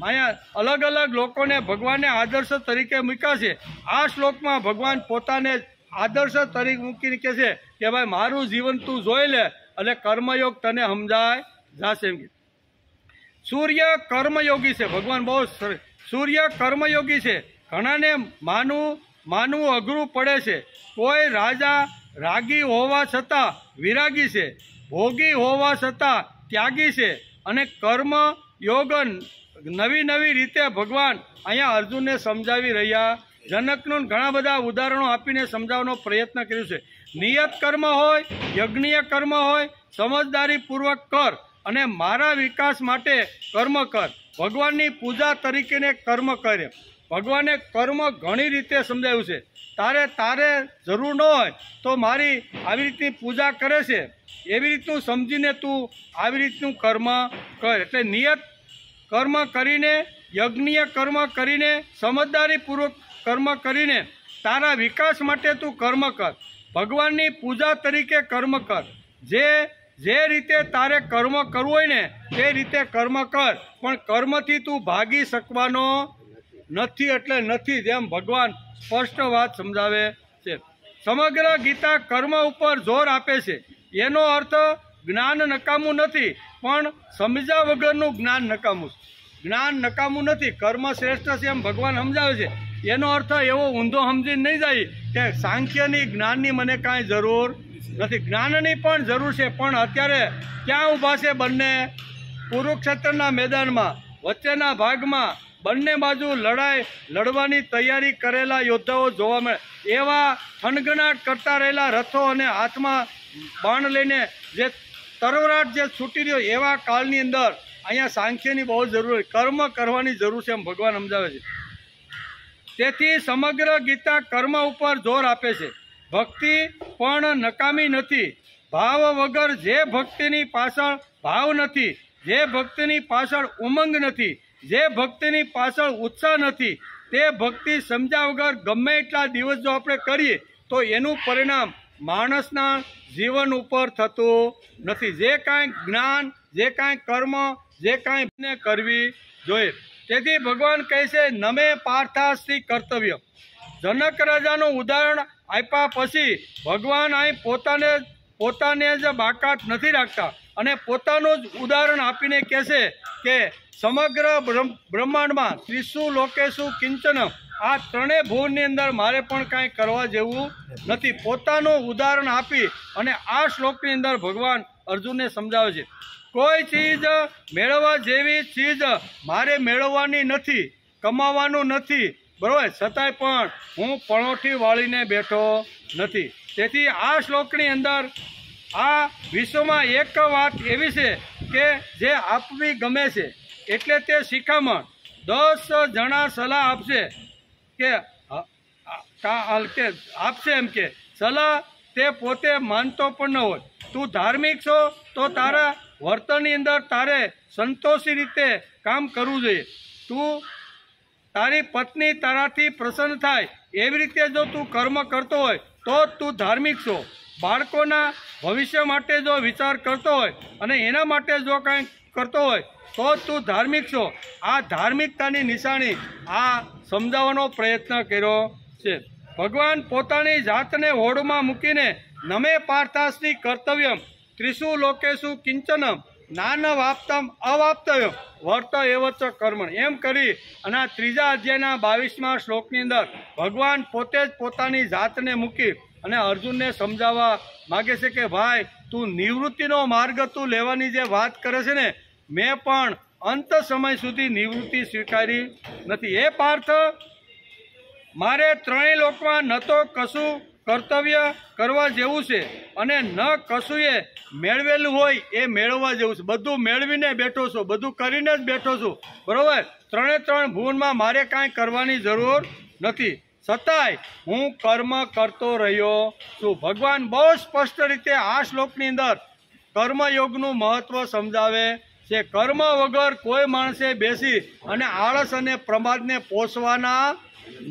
અહીંયા અલગ અલગ લોકોને ભગવાને આદર્શ તરીકે મૂક્યા છે. આ શ્લોકમાં ભગવાન પોતાને જ આદર્શ તરીકે મૂકીને કહે છે કે ભાઈ મારું જીવન તું જોઈ લે અને કર્મયોગ તને સમજાય જશે. એમ સૂર્ય કર્મયોગી છે. ભગવાન બહુ સૂર્ય કર્મયોગી છે. ઘણાને માનવું અઘરું પડે છે. કોઈ રાજા રાગી હોવા છતાં વિરાગી છે, ભોગી હોવા છતાં ત્યાગી છે. અને કર્મ યોગ નવી રીતે ભગવાન અહીંયા અર્જુનને સમજાવી રહ્યા. જનકનું ઘણા બધા ઉદાહરણો આપીને સમજાવવાનો પ્રયત્ન કર્યો છે. નિયત કર્મ હોય, યજ્ઞીય કર્મ હોય, સમજદારીપૂર્વક કર અને મારા વિકાસ માટે કર્મ કર. ભગવાનની પૂજા તરીકેને કર્મ કરે. ભગવાને કર્મ ઘણી રીતે સમજાવ્યું છે. તારે જરૂર ન હોય તો મારી આવી રીતની પૂજા કરે છે, એવી રીતનું સમજીને તું આવી રીતનું કર્મ કર. એટલે નિયત કર્મ કરીને, યજ્ઞીય કર્મ કરીને, સમજદારીપૂર્વક કર્મ કરીને તારા વિકાસ માટે તું કર્મ કર. ભગવાનની પૂજા તરીકે કર્મ કર. જે રીતે તારે કર્મ કરવું હોય ને તે રીતે કર્મ કર, પણ કર્મથી તું ભાગી શકવાનો નથી, એટલે નથી. જેમ ભગવાન સ્પષ્ટ વાત સમજાવે છે. સમગ્ર ગીતા કર્મ ઉપર જોર આપે છે. એનો અર્થ જ્ઞાન નકામું નથી, પણ સમજ્યા વગરનું જ્ઞાન નકામું છે. જ્ઞાન નકામું નથી, કર્મ શ્રેષ્ઠ છે એમ ભગવાન સમજાવે છે. એનો અર્થ એવો ઊંધો સમજીને નહીં જાય કે સાંખ્યની જ્ઞાનની મને કાંઈ જરૂર નથી. જ્ઞાનની પણ જરૂર છે, પણ અત્યારે ક્યાં ઊભા છે બંને? કુરુક્ષેત્રના મેદાનમાં વચ્ચેના ભાગમાં બંને બાજુ લડવાની તૈયારી કરેલા યોદ્ધાઓ જોવા મળે. એવા થનગનાટ કરતા રહેલા રથો અને હાથમાં બાણ લઈને જે તરવરાટ જે છૂટી રહ્યો, એવા કાળની અંદર અહીંયા સાંખ્યની બહુ જરૂર, કર્મ કરવાની જરૂર છે એમ ભગવાન સમજાવે છે. તેથી સમગ્ર ગીતા કર્મ ઉપર જોર આપે છે. ભક્તિ પણ નકામી નથી. ભાવ વગર જે ભક્તિની પાછળ ભાવ નથી, જે ભક્તિની પાછળ ઉમંગ નથી, જે ભક્તિની પાછળ ઉત્સાહ નથી, તે ભક્તિ સમજ્યા વગર ગમે એટલા દિવસ જો આપણે કરીએ તો એનું પરિણામ માણસના જીવન ઉપર થતું નથી. જે કાંઈ જ્ઞાન, જે કાંઈ કર્મ, જે કાંઈ કરવી જોઈએ. તેથી ભગવાન કહે છે નમે પાર્થાસ્તિ કર્તવ્ય. જનક રાજાનું ઉદાહરણ આપ્યા પછી ભગવાન અહીં પોતાને જ બાકાત નથી રાખતા અને પોતાનું જ ઉદાહરણ આપીને કહે છે કે સમગ્ર બ્રહ્માંડમાં ત્રિષુ લોકેશુ કિંચનમ, આ ત્રણેય ભુવનની અંદર મારે પણ કાંઈ કરવા જેવું નથી. પોતાનું ઉદાહરણ આપી અને આ શ્લોકની અંદર ભગવાન અર્જુનને સમજાવે છે કોઈ ચીજ મેળવવા જેવી ચીજ મારે મેળવવાની નથી, કમાવાનું નથી, બરાબર, છતાંય પણ હું પણોઠી વાળીને બેઠો નથી. તેથી આ શ્લોકની અંદર આ વિશ્વમાં એક વાત એવી છે કે જે આપવી ગમે છે, એટલે તે શિખામણ 10 જણા સલાહ આપશે કે આપશે એમ કે સલાહ તે પોતે માનતો પણ ન હોય. તું ધાર્મિક છો તો તારા વર્તનની અંદર તારે સંતોષી રીતે કામ કરવું જોઈએ. તું તારી પત્ની તારાથી પ્રસન્ન થાય એવી રીતે જો તું કર્મ કરતો હોય તો તું ધાર્મિક છો. બાળકોના ભવિષ્ય માટે જો વિચાર કરતો હોય અને એના માટે જો કાંઈ કરતો હોય તો તું ધાર્મિક છો. આ ધાર્મિકતાની નિશાની આ સમજાવવાનો પ્રયત્ન કર્યો છે. ભગવાન પોતાની જાતને હોડમાં મૂકીને નમે પાર્થાસ્તિ કર્તવ્યમ ત્રિષુ લોકેશુ કિંચનમ નાન વાપ્તમ અવાપ્તવ્યમ વર્ત એવચ કર્મણ, એમ કરી અને આ 3જા અધ્યાયના 22મા શ્લોકની અંદર ભગવાન પોતે જ પોતાની જાતને મૂકી અને અર્જુનને સમજાવવા માગે છે કે ભાઈ તું નિવૃત્તિનો માર્ગ તું લેવાની જે વાત કરે છે ને, મેં પણ અંત સમય સુધી નિવૃત્તિ સ્વીકારી નથી. એ પાર્થ, મારે ત્રણેય લોકમાં ન તો કશું કર્તવ્ય કરવા જેવું છે અને ન કશુંએ મેળવેલું હોય એ મેળવવા જેવું છે. બધું મેળવીને બેઠો છું, બધું કરીને જ બેઠો છું, બરાબર. 3 ભુવનમાં મારે કાંઈ કરવાની જરૂર નથી, છતાંય હું કર્મ કરતો રહ્યો છું. ભગવાન બહુ સ્પષ્ટ રીતે આ શ્લોકની અંદર કર્મયોગનું મહત્વ સમજાવે છે. કર્મ વગર કોઈ માણસે બેસી અને આળસ અને પ્રમાદને પોષવાના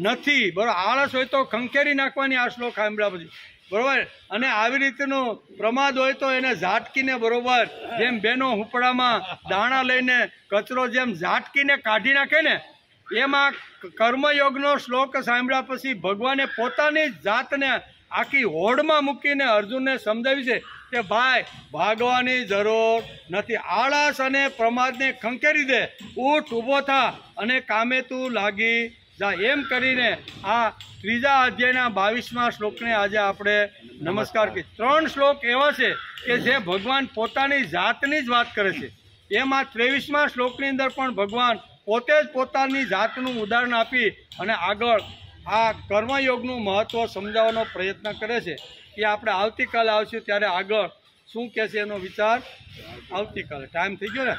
નથી, બરાબર. આળસ હોય તો ખંખેરી નાખવાની આ શ્લોક સાંભળ્યા પછી, બરાબર. અને આવી રીતનું પ્રમાદ હોય તો એને ઝાટકીને, બરાબર, જેમ બેનો હુંપડામાં દાણા લઈને કચરો જેમ ઝાટકીને કાઢી નાખે ને, એમાં કર્મયોગનો શ્લોક સાંભળ્યા પછી ભગવાને પોતાની જાતને આખી હોડમાં મૂકીને અર્જુનને સમજાવી છે કે ભાઈ ભાગવાની જરૂર નથી. આળસ અને પ્રમાદને ખંખેરી દે, ઊઠ ઊભો થા અને કામે તું લાગી જા. એમ કરીને આ 3જા અધ્યાયના 22મા શ્લોકને આજે આપણે નમસ્કાર કરી. 3 શ્લોક એવા છે કે જે ભગવાન પોતાની જાતની જ વાત કરે છે. એમાં 23મા શ્લોકની અંદર પણ ભગવાન પોતે જ પોતાની જાતનું ઉદાહરણ આપી અને આગળ આ કર્મયોગનું મહત્ત્વ સમજાવવાનો પ્રયત્ન કરે છે. એ આપણે આવતીકાલે આવશું ત્યારે આગળ શું કહે છે એનો વિચાર આવતીકાલે. ટાઈમ થઈ ગયો ને?